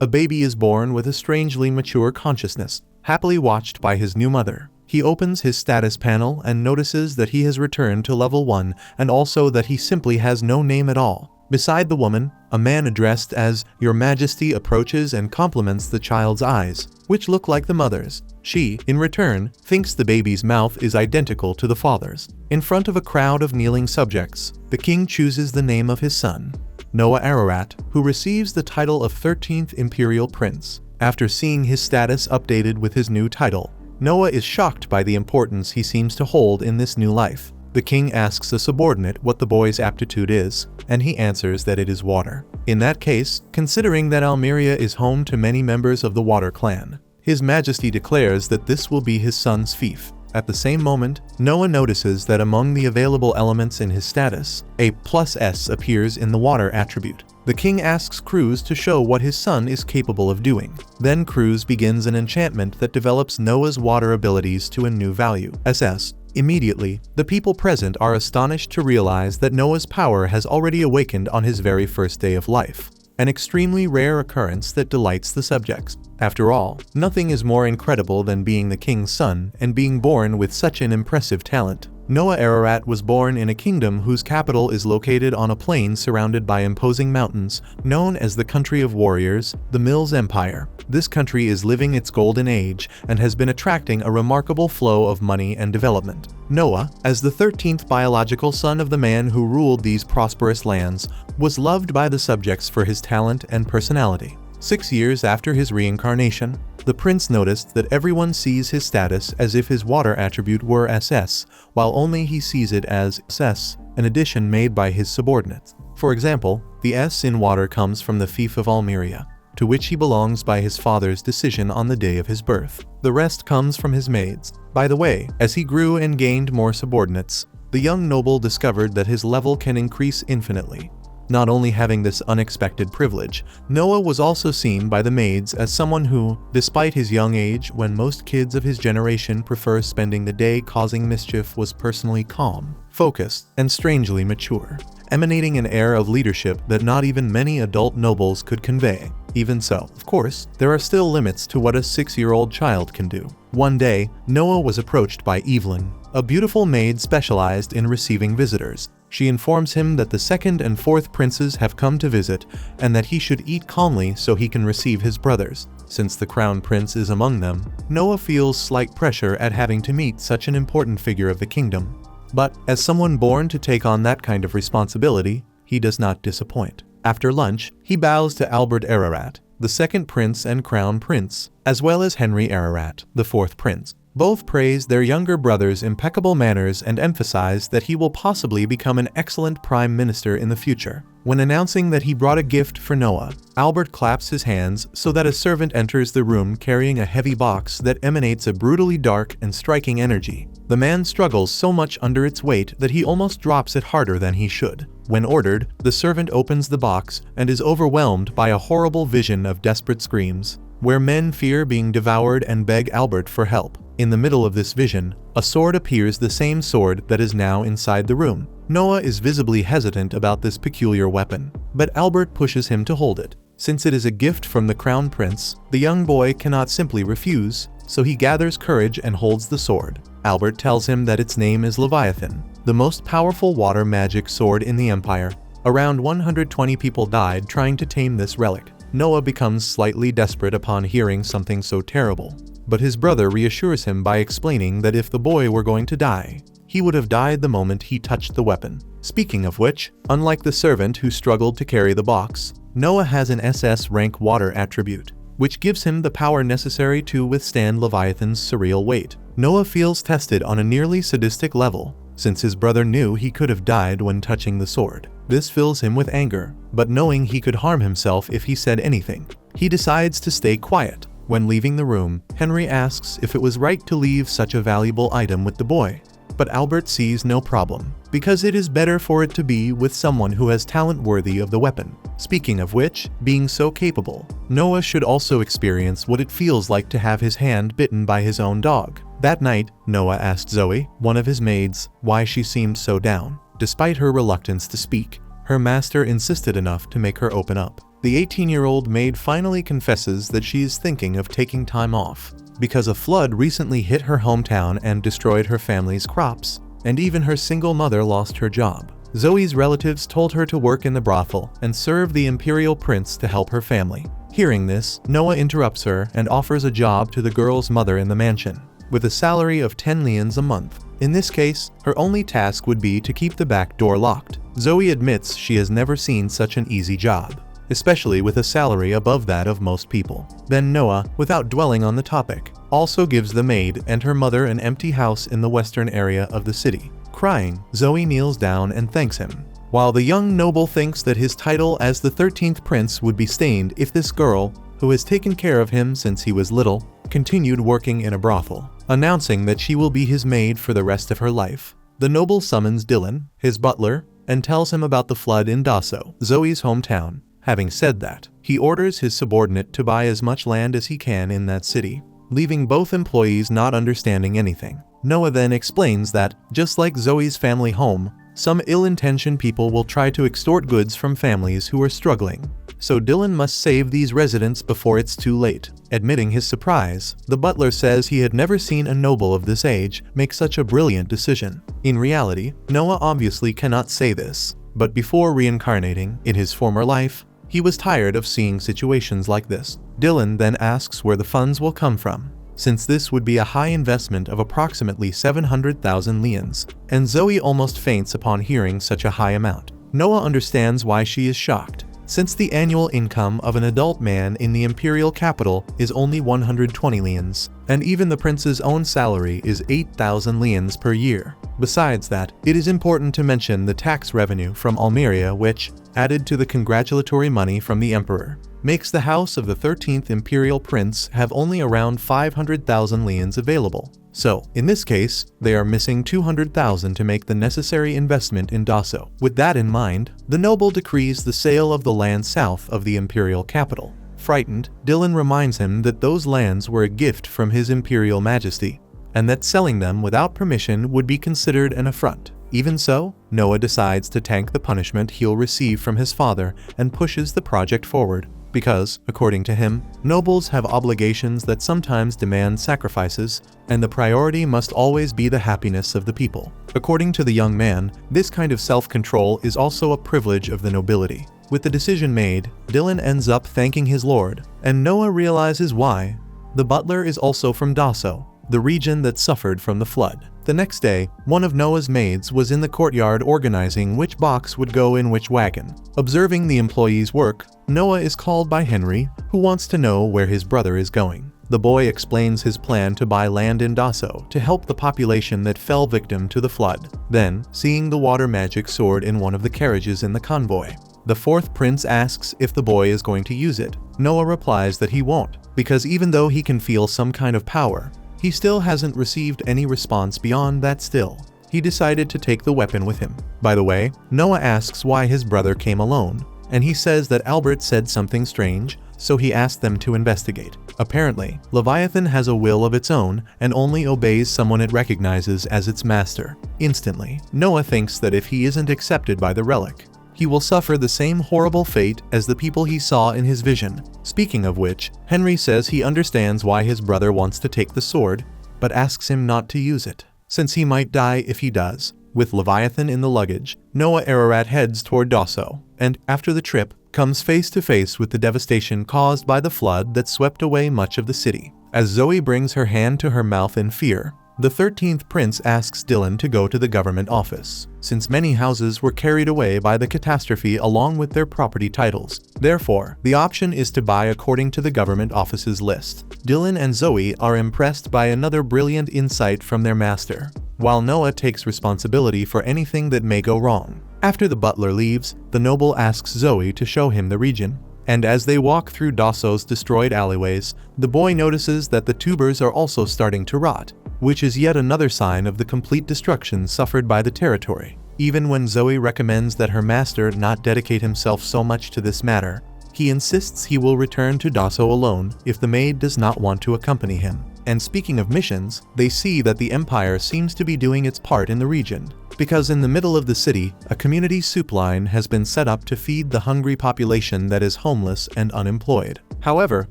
a baby is born with a strangely mature consciousness, happily watched by his new mother. He opens his status panel and notices that he has returned to level 1 and also that he simply has no name at all. Beside the woman, a man addressed as Your Majesty approaches and compliments the child's eyes, which look like the mother's. She, in return, thinks the baby's mouth is identical to the father's. In front of a crowd of kneeling subjects, the king chooses the name of his son, Noah Ararat, who receives the title of 13th Imperial Prince. After seeing his status updated with his new title, Noah is shocked by the importance he seems to hold in this new life. The king asks a subordinate what the boy's aptitude is, and he answers that it is water. In that case, considering that Almeria is home to many members of the Water clan, His Majesty declares that this will be his son's fief. At the same moment, Noah notices that among the available elements in his status, a +S appears in the water attribute. The king asks Cruz to show what his son is capable of doing. Then Cruz begins an enchantment that develops Noah's water abilities to a new value, SS. Immediately, the people present are astonished to realize that Noah's power has already awakened on his very first day of life, an extremely rare occurrence that delights the subjects. After all, nothing is more incredible than being the king's son and being born with such an impressive talent. Noah Ararat was born in a kingdom whose capital is located on a plain surrounded by imposing mountains, known as the Country of Warriors, the Mills Empire. This country is living its golden age and has been attracting a remarkable flow of money and development. Noah, as the 13th biological son of the man who ruled these prosperous lands, was loved by the subjects for his talent and personality. 6 years after his reincarnation, the prince noticed that everyone sees his status as if his water attribute were SS, while only he sees it as SS, an addition made by his subordinates. For example, the S in water comes from the fief of Almeria, to which he belongs by his father's decision on the day of his birth. The rest comes from his maids. By the way, as he grew and gained more subordinates, the young noble discovered that his level can increase infinitely. Not only having this unexpected privilege, Noah was also seen by the maids as someone who, despite his young age when most kids of his generation prefer spending the day causing mischief, was personally calm, focused, and strangely mature, emanating an air of leadership that not even many adult nobles could convey. Even so, of course, there are still limits to what a 6-year-old child can do. One day, Noah was approached by Evelyn, a beautiful maid specialized in receiving visitors. She informs him that the 2nd and 4th princes have come to visit and that he should eat calmly so he can receive his brothers. Since the crown prince is among them, Noah feels slight pressure at having to meet such an important figure of the kingdom. But, as someone born to take on that kind of responsibility, he does not disappoint. After lunch, he bows to Albert Ararat, the 2nd prince and crown prince, as well as Henry Ararat, the 4th prince. Both praise their younger brother's impeccable manners and emphasize that he will possibly become an excellent prime minister in the future. When announcing that he brought a gift for Noah, Albert claps his hands so that a servant enters the room carrying a heavy box that emanates a brutally dark and striking energy. The man struggles so much under its weight that he almost drops it harder than he should. When ordered, the servant opens the box and is overwhelmed by a horrible vision of desperate screams, where men fear being devoured and beg Albert for help. In the middle of this vision, a sword appears, the same sword that is now inside the room. Noah is visibly hesitant about this peculiar weapon, but Albert pushes him to hold it. Since it is a gift from the crown prince, the young boy cannot simply refuse, so he gathers courage and holds the sword. Albert tells him that its name is Leviathan, the most powerful water magic sword in the empire. Around 120 people died trying to tame this relic. Noah becomes slightly desperate upon hearing something so terrible, but his brother reassures him by explaining that if the boy were going to die, he would have died the moment he touched the weapon. Speaking of which, unlike the servant who struggled to carry the box, Noah has an SS rank water attribute, which gives him the power necessary to withstand Leviathan's surreal weight. Noah feels tested on a nearly sadistic level, since his brother knew he could have died when touching the sword. This fills him with anger, but knowing he could harm himself if he said anything, he decides to stay quiet. When leaving the room, Henry asks if it was right to leave such a valuable item with the boy, but Albert sees no problem, because it is better for it to be with someone who has talent worthy of the weapon. Speaking of which, being so capable, Noah should also experience what it feels like to have his hand bitten by his own dog. That night, Noah asked Zoe, one of his maids, why she seemed so down. Despite her reluctance to speak, her master insisted enough to make her open up. the 18-year-old maid finally confesses that she is thinking of taking time off because a flood recently hit her hometown and destroyed her family's crops, and even her single mother lost her job. Zoe's relatives told her to work in the brothel and serve the imperial prince to help her family. Hearing this, Noah interrupts her and offers a job to the girl's mother in the mansion, with a salary of 10 lians a month. In this case, her only task would be to keep the back door locked. Zoe admits she has never seen such an easy job, especially with a salary above that of most people. Then Noah, without dwelling on the topic, also gives the maid and her mother an empty house in the western area of the city. Crying, Zoe kneels down and thanks him, while the young noble thinks that his title as the 13th prince would be stained if this girl, who has taken care of him since he was little, continued working in a brothel, announcing that she will be his maid for the rest of her life. The noble summons Dylan, his butler, and tells him about the flood in Daso, Zoe's hometown. Having said that, he orders his subordinate to buy as much land as he can in that city, leaving both employees not understanding anything. Noah then explains that, just like Zoe's family home, some ill-intentioned people will try to extort goods from families who are struggling. So Dylan must save these residents before it's too late. Admitting his surprise, the butler says he had never seen a noble of this age make such a brilliant decision. In reality, Noah obviously cannot say this, but before reincarnating in his former life, he was tired of seeing situations like this. Dylan then asks where the funds will come from, since this would be a high investment of approximately 700,000 lians, and Zoe almost faints upon hearing such a high amount. Noah understands why she is shocked, since the annual income of an adult man in the imperial capital is only 120 lians, and even the prince's own salary is 8,000 lians per year. Besides that, it is important to mention the tax revenue from Almeria which, added to the congratulatory money from the emperor, makes the house of the 13th imperial prince have only around 500,000 lians available. So, in this case, they are missing 200,000 to make the necessary investment in Daso. With that in mind, the noble decrees the sale of the land south of the imperial capital. Frightened, Dylan reminds him that those lands were a gift from his imperial majesty, and that selling them without permission would be considered an affront. Even so, Noah decides to tank the punishment he'll receive from his father and pushes the project forward, because, according to him, nobles have obligations that sometimes demand sacrifices, and the priority must always be the happiness of the people. According to the young man, this kind of self-control is also a privilege of the nobility. With the decision made, Dylan ends up thanking his lord, and Noah realizes why. The butler is also from Daso, the region that suffered from the flood. The next day, one of Noah's maids was in the courtyard organizing which box would go in which wagon. Observing the employee's work, Noah is called by Henry, who wants to know where his brother is going. The boy explains his plan to buy land in Daso to help the population that fell victim to the flood. Then, seeing the water magic sword in one of the carriages in the convoy, the fourth prince asks if the boy is going to use it. Noah replies that he won't, because even though he can feel some kind of power, he still hasn't received any response beyond that still. He decided to take the weapon with him. By the way, Noah asks why his brother came alone, and he says that Albert said something strange, so he asked them to investigate. Apparently, Leviathan has a will of its own and only obeys someone it recognizes as its master. Instantly, Noah thinks that if he isn't accepted by the relic, he will suffer the same horrible fate as the people he saw in his vision. Speaking of which, Henry says he understands why his brother wants to take the sword, but asks him not to use it, since he might die if he does. With Leviathan in the luggage, Noah Ararat heads toward Daso, and, after the trip, comes face to face with the devastation caused by the flood that swept away much of the city. As Zoe brings her hand to her mouth in fear, the 13th prince asks Dylan to go to the government office, since many houses were carried away by the catastrophe along with their property titles. Therefore, the option is to buy according to the government office's list. Dylan and Zoe are impressed by another brilliant insight from their master, while Noah takes responsibility for anything that may go wrong. After the butler leaves, the noble asks Zoe to show him the region, and as they walk through Daso's destroyed alleyways, the boy notices that the tubers are also starting to rot, which is yet another sign of the complete destruction suffered by the territory. Even when Zoe recommends that her master not dedicate himself so much to this matter, he insists he will return to Daso alone if the maid does not want to accompany him. And speaking of missions, they see that the Empire seems to be doing its part in the region, because in the middle of the city, a community soup line has been set up to feed the hungry population that is homeless and unemployed. However,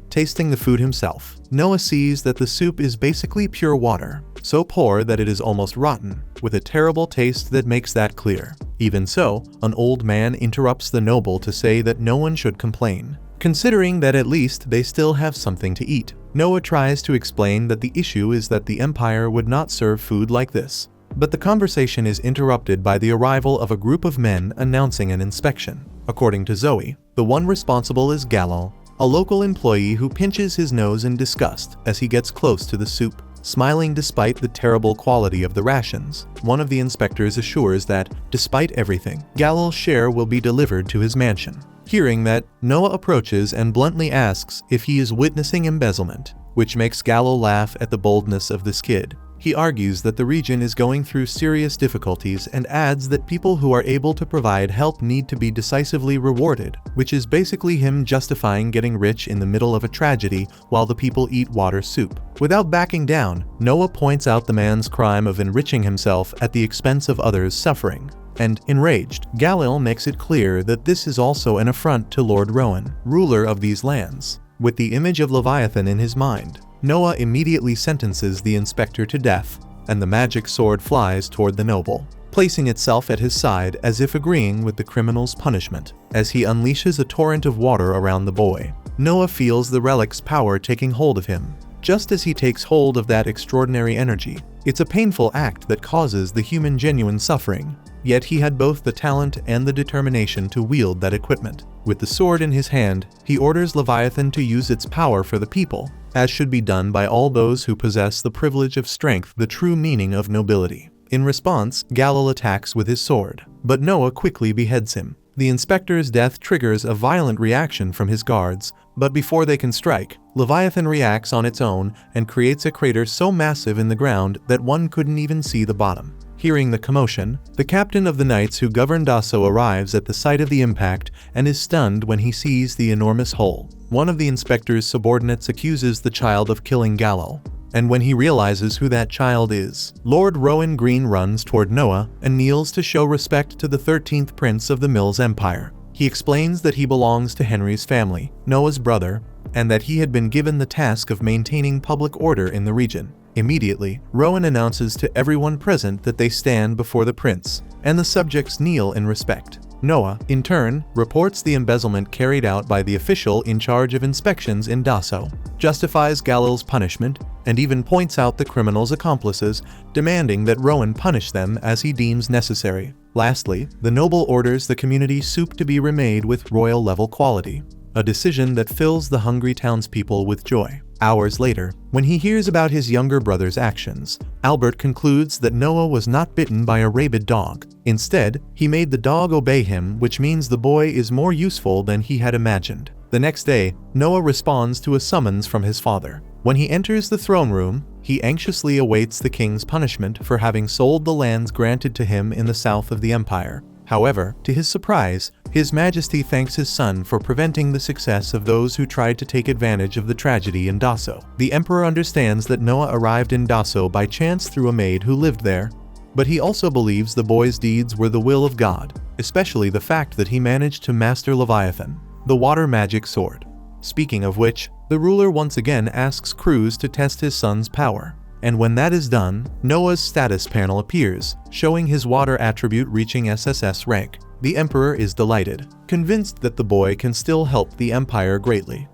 tasting the food himself, Noah sees that the soup is basically pure water, so poor that it is almost rotten, with a terrible taste that makes that clear. Even so, an old man interrupts the noble to say that no one should complain, considering that at least they still have something to eat. Noah tries to explain that the issue is that the empire would not serve food like this. But the conversation is interrupted by the arrival of a group of men announcing an inspection. According to Zoe, the one responsible is Gallo, a local employee who pinches his nose in disgust as he gets close to the soup. Smiling despite the terrible quality of the rations, one of the inspectors assures that, despite everything, Gallo's share will be delivered to his mansion. Hearing that, Noah approaches and bluntly asks if he is witnessing embezzlement, which makes Gallo laugh at the boldness of this kid. He argues that the region is going through serious difficulties and adds that people who are able to provide help need to be decisively rewarded, which is basically him justifying getting rich in the middle of a tragedy while the people eat water soup. Without backing down, Noah points out the man's crime of enriching himself at the expense of others' suffering. And, enraged, Galil makes it clear that this is also an affront to Lord Rowan, ruler of these lands. With the image of Leviathan in his mind, Noah immediately sentences the inspector to death, and the magic sword flies toward the noble, placing itself at his side as if agreeing with the criminal's punishment. As he unleashes a torrent of water around the boy, Noah feels the relic's power taking hold of him. Just as he takes hold of that extraordinary energy, it's a painful act that causes the human genuine suffering. Yet he had both the talent and the determination to wield that equipment. With the sword in his hand, he orders Leviathan to use its power for the people, as should be done by all those who possess the privilege of strength, the true meaning of nobility. In response, Galil attacks with his sword, but Noah quickly beheads him. The inspector's death triggers a violent reaction from his guards, but before they can strike, Leviathan reacts on its own and creates a crater so massive in the ground that one couldn't even see the bottom. Hearing the commotion, the captain of the knights who govern Dasso arrives at the site of the impact and is stunned when he sees the enormous hole. One of the inspector's subordinates accuses the child of killing Gallo, and when he realizes who that child is, Lord Rowan Green runs toward Noah and kneels to show respect to the 13th prince of the Mills Empire. He explains that he belongs to Henry's family, Noah's brother, and that he had been given the task of maintaining public order in the region. Immediately, Rowan announces to everyone present that they stand before the prince, and the subjects kneel in respect. Noah, in turn, reports the embezzlement carried out by the official in charge of inspections in Dasso, justifies Galil's punishment, and even points out the criminal's accomplices, demanding that Rowan punish them as he deems necessary. Lastly, the noble orders the community soup to be remade with royal-level quality, a decision that fills the hungry townspeople with joy. Hours later, when he hears about his younger brother's actions, Albert concludes that Noah was not bitten by a rabid dog. Instead, he made the dog obey him, which means the boy is more useful than he had imagined. The next day, Noah responds to a summons from his father. When he enters the throne room, he anxiously awaits the king's punishment for having sold the lands granted to him in the south of the empire. However, to his surprise, His Majesty thanks his son for preventing the success of those who tried to take advantage of the tragedy in Dasso. The emperor understands that Noah arrived in Dasso by chance through a maid who lived there, but he also believes the boy's deeds were the will of God, especially the fact that he managed to master Leviathan, the water magic sword. Speaking of which, the ruler once again asks Cruz to test his son's power. And when that is done, Noah's status panel appears, showing his water attribute reaching SSS rank. The emperor is delighted, convinced that the boy can still help the empire greatly.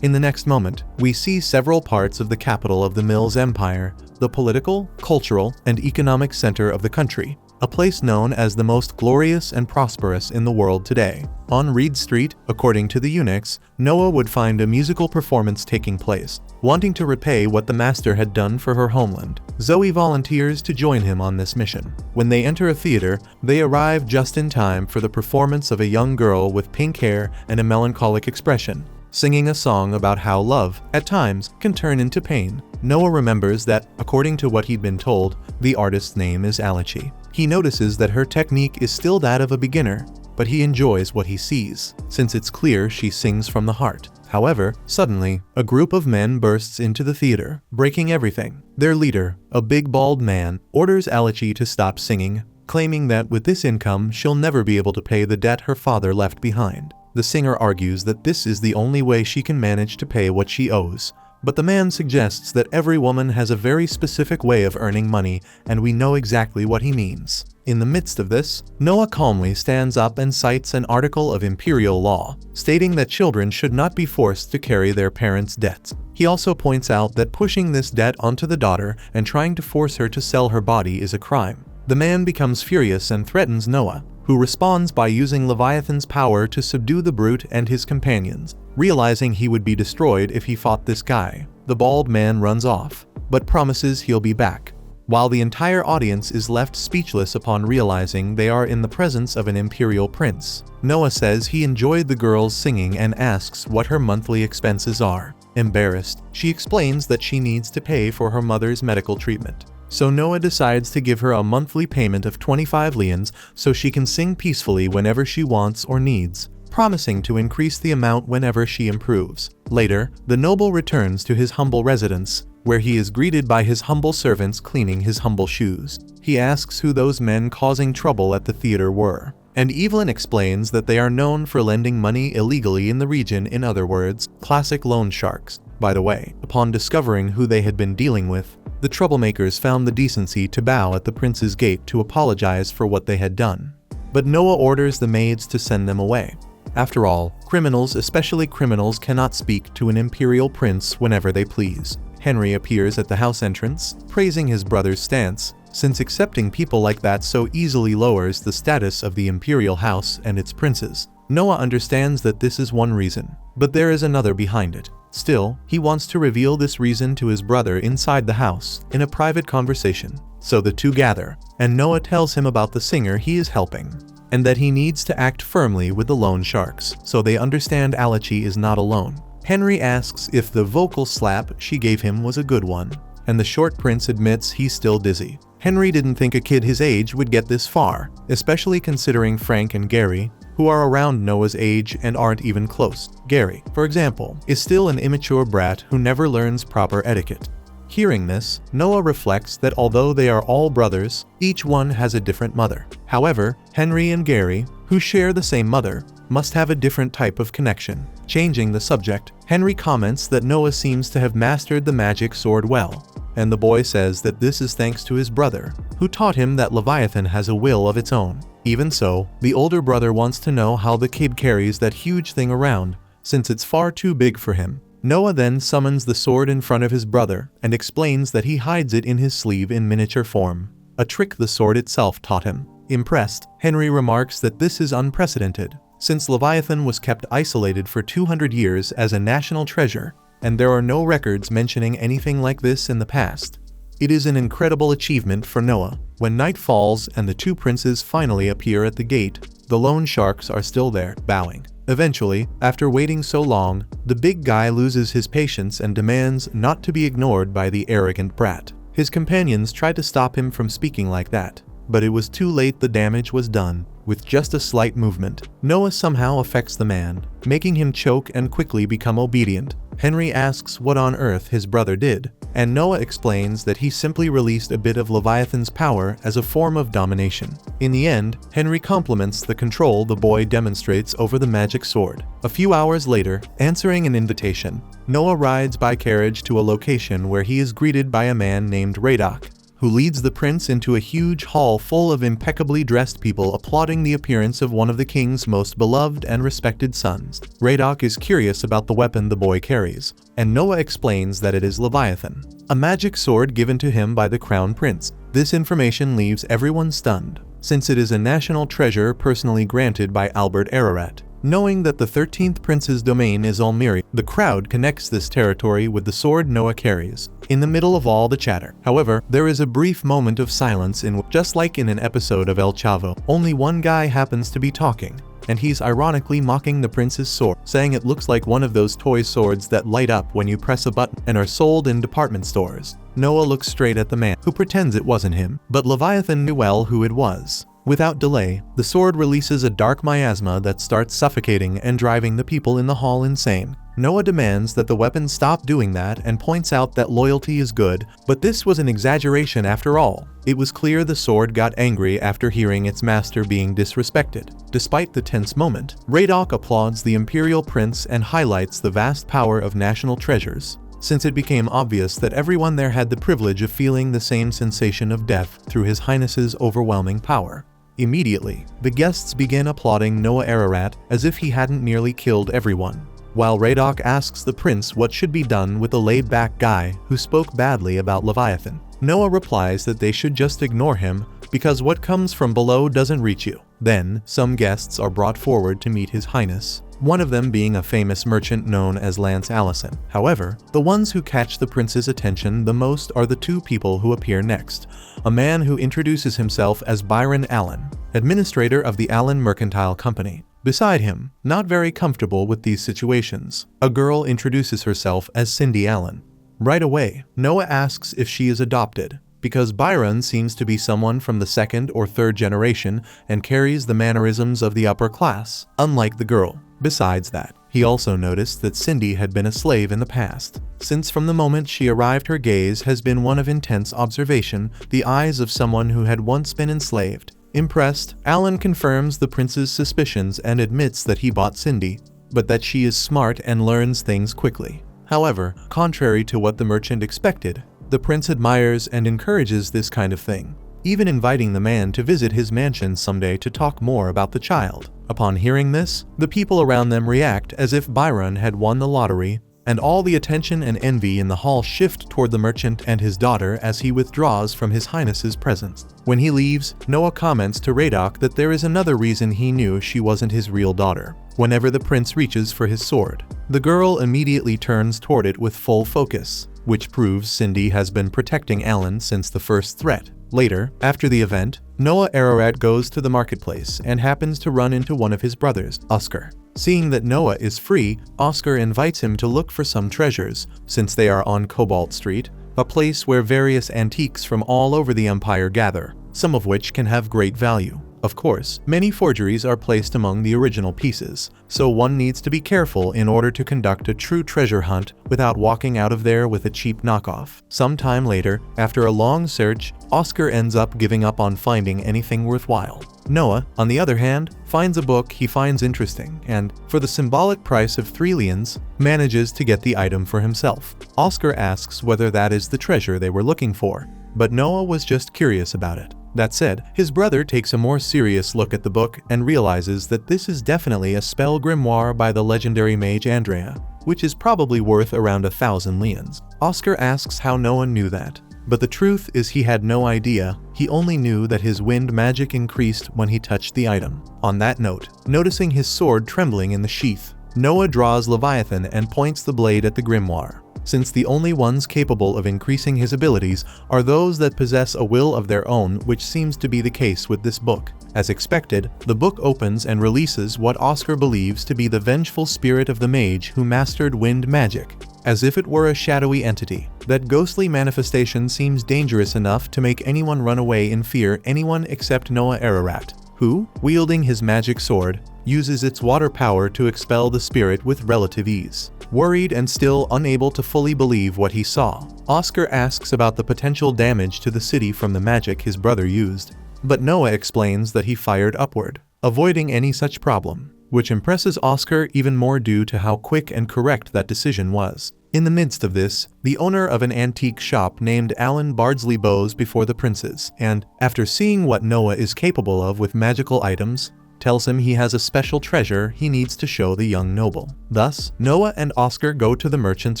In the next moment, we see several parts of the capital of the Mills Empire, the political, cultural, and economic center of the country, a place known as the most glorious and prosperous in the world today. On Reed Street, according to the eunuchs, Noah would find a musical performance taking place. Wanting to repay what the master had done for her homeland, Zoe volunteers to join him on this mission. When they enter a theater, they arrive just in time for the performance of a young girl with pink hair and a melancholic expression, singing a song about how love, at times, can turn into pain. Noah remembers that, according to what he'd been told, the artist's name is Asahi. He notices that her technique is still that of a beginner, but he enjoys what he sees, since it's clear she sings from the heart. However, suddenly, a group of men bursts into the theater, breaking everything. Their leader, a big bald man, orders Asahi to stop singing, claiming that with this income she'll never be able to pay the debt her father left behind. The singer argues that this is the only way she can manage to pay what she owes. But the man suggests that every woman has a very specific way of earning money, and we know exactly what he means. In the midst of this, Noah calmly stands up and cites an article of imperial law, stating that children should not be forced to carry their parents' debts. He also points out that pushing this debt onto the daughter and trying to force her to sell her body is a crime. The man becomes furious and threatens Noah, who responds by using Leviathan's power to subdue the brute and his companions. Realizing he would be destroyed if he fought this guy, the bald man runs off, but promises he'll be back. While the entire audience is left speechless upon realizing they are in the presence of an imperial prince, Noah says he enjoyed the girl's singing and asks what her monthly expenses are. Embarrassed, she explains that she needs to pay for her mother's medical treatment. So Noah decides to give her a monthly payment of 25 lians so she can sing peacefully whenever she wants or needs, promising to increase the amount whenever she improves. Later, the noble returns to his humble residence, where he is greeted by his humble servants cleaning his humble shoes. He asks who those men causing trouble at the theater were, and Evelyn explains that they are known for lending money illegally in the region, in other words, classic loan sharks. By the way, upon discovering who they had been dealing with, the troublemakers found the decency to bow at the prince's gate to apologize for what they had done. But Noah orders the maids to send them away. After all, criminals, especially criminals, cannot speak to an imperial prince whenever they please. Henry appears at the house entrance, praising his brother's stance, since accepting people like that so easily lowers the status of the imperial house and its princes. Noah understands that this is one reason, but there is another behind it. Still, he wants to reveal this reason to his brother inside the house, in a private conversation. So the two gather, and Noah tells him about the singer he is helping, and that he needs to act firmly with the loan sharks, so they understand Alachi is not alone. Henry asks if the vocal slap she gave him was a good one, and the short prince admits he's still dizzy. Henry didn't think a kid his age would get this far, especially considering Frank and Gary, who are around Noah's age and aren't even close. Gary, for example, is still an immature brat who never learns proper etiquette. Hearing this, Noah reflects that although they are all brothers, each one has a different mother. However, Henry and Gary, who share the same mother, must have a different type of connection. Changing the subject, Henry comments that Noah seems to have mastered the magic sword well, and the boy says that this is thanks to his brother, who taught him that Leviathan has a will of its own. Even so, the older brother wants to know how the kid carries that huge thing around, since it's far too big for him. Noah then summons the sword in front of his brother and explains that he hides it in his sleeve in miniature form, a trick the sword itself taught him. Impressed, Henry remarks that this is unprecedented, since Leviathan was kept isolated for 200 years as a national treasure, and there are no records mentioning anything like this in the past. It is an incredible achievement for Noah. When night falls and the two princes finally appear at the gate, the loan sharks are still there, bowing. Eventually, after waiting so long, the big guy loses his patience and demands not to be ignored by the arrogant brat. His companions try to stop him from speaking like that, but it was too late. The damage was done. With just a slight movement, Noah somehow affects the man, making him choke and quickly become obedient. Henry asks what on earth his brother did, and Noah explains that he simply released a bit of Leviathan's power as a form of domination. In the end, Henry compliments the control the boy demonstrates over the magic sword. A few hours later, answering an invitation, Noah rides by carriage to a location where he is greeted by a man named Radok, who leads the prince into a huge hall full of impeccably dressed people applauding the appearance of one of the king's most beloved and respected sons. Radok is curious about the weapon the boy carries, and Noah explains that it is Leviathan, a magic sword given to him by the crown prince. This information leaves everyone stunned, since it is a national treasure personally granted by Albert Ararat. Knowing that the 13th prince's domain is Almiri, the crowd connects this territory with the sword Noah carries. In the middle of all the chatter, however, there is a brief moment of silence in which, just like in an episode of El Chavo, only one guy happens to be talking, and he's ironically mocking the prince's sword, saying it looks like one of those toy swords that light up when you press a button and are sold in department stores. Noah looks straight at the man, who pretends it wasn't him, but Leviathan knew well who it was. Without delay, the sword releases a dark miasma that starts suffocating and driving the people in the hall insane. Noah demands that the weapon stop doing that and points out that loyalty is good, but this was an exaggeration after all. It was clear the sword got angry after hearing its master being disrespected. Despite the tense moment, Radok applauds the Imperial Prince and highlights the vast power of national treasures, since it became obvious that everyone there had the privilege of feeling the same sensation of death through His Highness's overwhelming power. Immediately, the guests begin applauding Noah Ararat as if he hadn't nearly killed everyone, while Radok asks the prince what should be done with the laid-back guy who spoke badly about Leviathan. Noah replies that they should just ignore him because what comes from below doesn't reach you. Then, some guests are brought forward to meet His Highness, one of them being a famous merchant known as Lance Allison. However, the ones who catch the prince's attention the most are the two people who appear next. A man who introduces himself as Byron Allen, administrator of the Allen Mercantile Company. Beside him, not very comfortable with these situations, a girl introduces herself as Cindy Allen. Right away, Noah asks if she is adopted, because Byron seems to be someone from the second or third generation and carries the mannerisms of the upper class, unlike the girl. Besides that, he also noticed that Cindy had been a slave in the past, since from the moment she arrived her gaze has been one of intense observation, the eyes of someone who had once been enslaved. Impressed, Allen confirms the prince's suspicions and admits that he bought Cindy, but that she is smart and learns things quickly. However, contrary to what the merchant expected, the prince admires and encourages this kind of thing, even inviting the man to visit his mansion someday to talk more about the child. Upon hearing this, the people around them react as if Byron had won the lottery, and all the attention and envy in the hall shift toward the merchant and his daughter as he withdraws from His Highness's presence. When he leaves, Noah comments to Radok that there is another reason he knew she wasn't his real daughter. Whenever the prince reaches for his sword, the girl immediately turns toward it with full focus, which proves Cindy has been protecting Allen since the first threat. Later, after the event, Noah Ararat goes to the marketplace and happens to run into one of his brothers, Oscar. Seeing that Noah is free, Oscar invites him to look for some treasures, since they are on Cobalt Street, a place where various antiques from all over the Empire gather, some of which can have great value. Of course, many forgeries are placed among the original pieces, so one needs to be careful in order to conduct a true treasure hunt without walking out of there with a cheap knockoff. Sometime later, after a long search, Oscar ends up giving up on finding anything worthwhile. Noah, on the other hand, finds a book he finds interesting and, for the symbolic price of 3 lians, manages to get the item for himself. Oscar asks whether that is the treasure they were looking for, but Noah was just curious about it. That said, his brother takes a more serious look at the book and realizes that this is definitely a spell grimoire by the legendary mage Andrea, which is probably worth around 1,000 lians. Oscar asks how Noah knew that, but the truth is he had no idea. He only knew that his wind magic increased when he touched the item. On that note, noticing his sword trembling in the sheath, Noah draws Leviathan and points the blade at the grimoire, since the only ones capable of increasing his abilities are those that possess a will of their own, which seems to be the case with this book. As expected, the book opens and releases what Oscar believes to be the vengeful spirit of the mage who mastered wind magic. As if it were a shadowy entity, that ghostly manifestation seems dangerous enough to make anyone run away in fear, anyone except Noah Ararat, who, wielding his magic sword, uses its water power to expel the spirit with relative ease. Worried and still unable to fully believe what he saw, Oscar asks about the potential damage to the city from the magic his brother used, but Noah explains that he fired upward, avoiding any such problem, which impresses Oscar even more due to how quick and correct that decision was. In the midst of this, the owner of an antique shop named Alan Bardsley bows before the princes, and, after seeing what Noah is capable of with magical items, tells him he has a special treasure he needs to show the young noble. Thus, Noah and Oscar go to the merchant's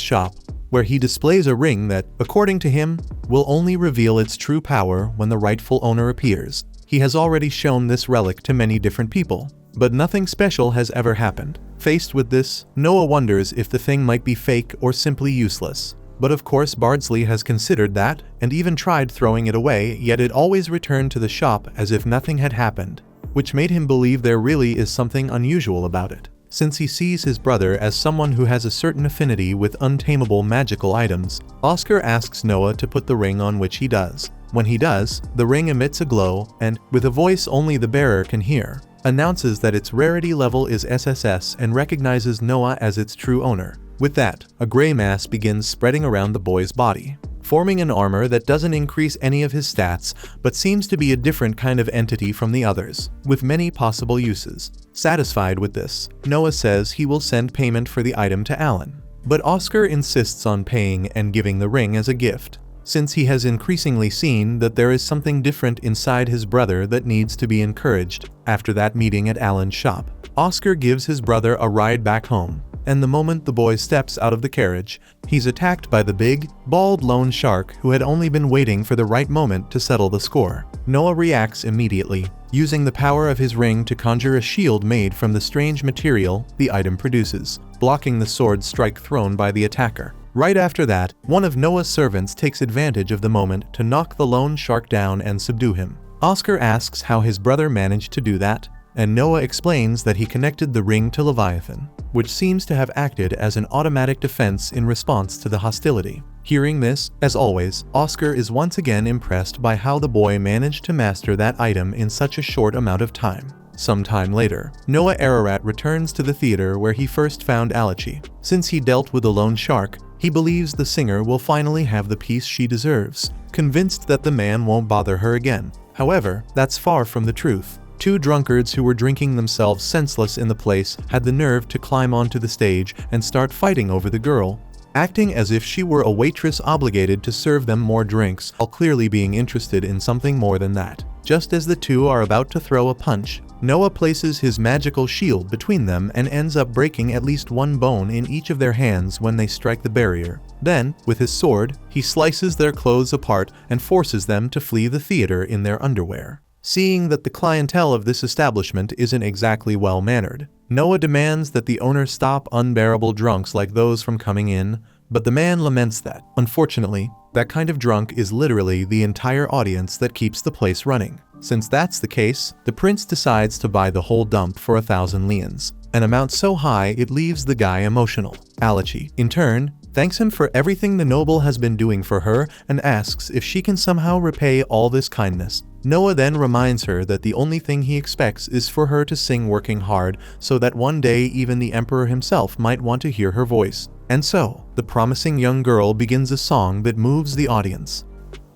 shop, where he displays a ring that, according to him, will only reveal its true power when the rightful owner appears. He has already shown this relic to many different people, but nothing special has ever happened. Faced with this, Noah wonders if the thing might be fake or simply useless. But of course Bardsley has considered that, and even tried throwing it away, yet it always returned to the shop as if nothing had happened, which made him believe there really is something unusual about it. Since he sees his brother as someone who has a certain affinity with untamable magical items, Oscar asks Noah to put the ring on, which he does. When he does, the ring emits a glow and, with a voice only the bearer can hear, announces that its rarity level is SSS and recognizes Noah as its true owner. With that, a gray mass begins spreading around the boy's body, forming an armor that doesn't increase any of his stats, but seems to be a different kind of entity from the others, with many possible uses. Satisfied with this, Noah says he will send payment for the item to Alan. But Oscar insists on paying and giving the ring as a gift, since he has increasingly seen that there is something different inside his brother that needs to be encouraged. After that meeting at Alan's shop, Oscar gives his brother a ride back home, and the moment the boy steps out of the carriage, he's attacked by the big, bald lone shark who had only been waiting for the right moment to settle the score. Noah reacts immediately, using the power of his ring to conjure a shield made from the strange material the item produces, blocking the sword strike thrown by the attacker. Right after that, one of Noah's servants takes advantage of the moment to knock the lone shark down and subdue him. Oscar asks how his brother managed to do that, and Noah explains that he connected the ring to Leviathan, which seems to have acted as an automatic defense in response to the hostility. Hearing this, as always, Oscar is once again impressed by how the boy managed to master that item in such a short amount of time. Sometime later, Noah Ararat returns to the theater where he first found Asahi. Since he dealt with the lone shark, he believes the singer will finally have the peace she deserves, convinced that the man won't bother her again. However, that's far from the truth. Two drunkards who were drinking themselves senseless in the place had the nerve to climb onto the stage and start fighting over the girl, acting as if she were a waitress obligated to serve them more drinks, while clearly being interested in something more than that. Just as the two are about to throw a punch, Noah places his magical shield between them and ends up breaking at least one bone in each of their hands when they strike the barrier. Then, with his sword, he slices their clothes apart and forces them to flee the theater in their underwear. Seeing that the clientele of this establishment isn't exactly well-mannered, Noah demands that the owner stop unbearable drunks like those from coming in, but the man laments that, unfortunately, that kind of drunk is literally the entire audience that keeps the place running. Since that's the case, the prince decides to buy the whole dump for 1,000 lians, an amount so high it leaves the guy emotional. Asahi, in turn, thanks him for everything the noble has been doing for her and asks if she can somehow repay all this kindness. Noah then reminds her that the only thing he expects is for her to sing working hard so that one day even the emperor himself might want to hear her voice. And so, the promising young girl begins a song that moves the audience.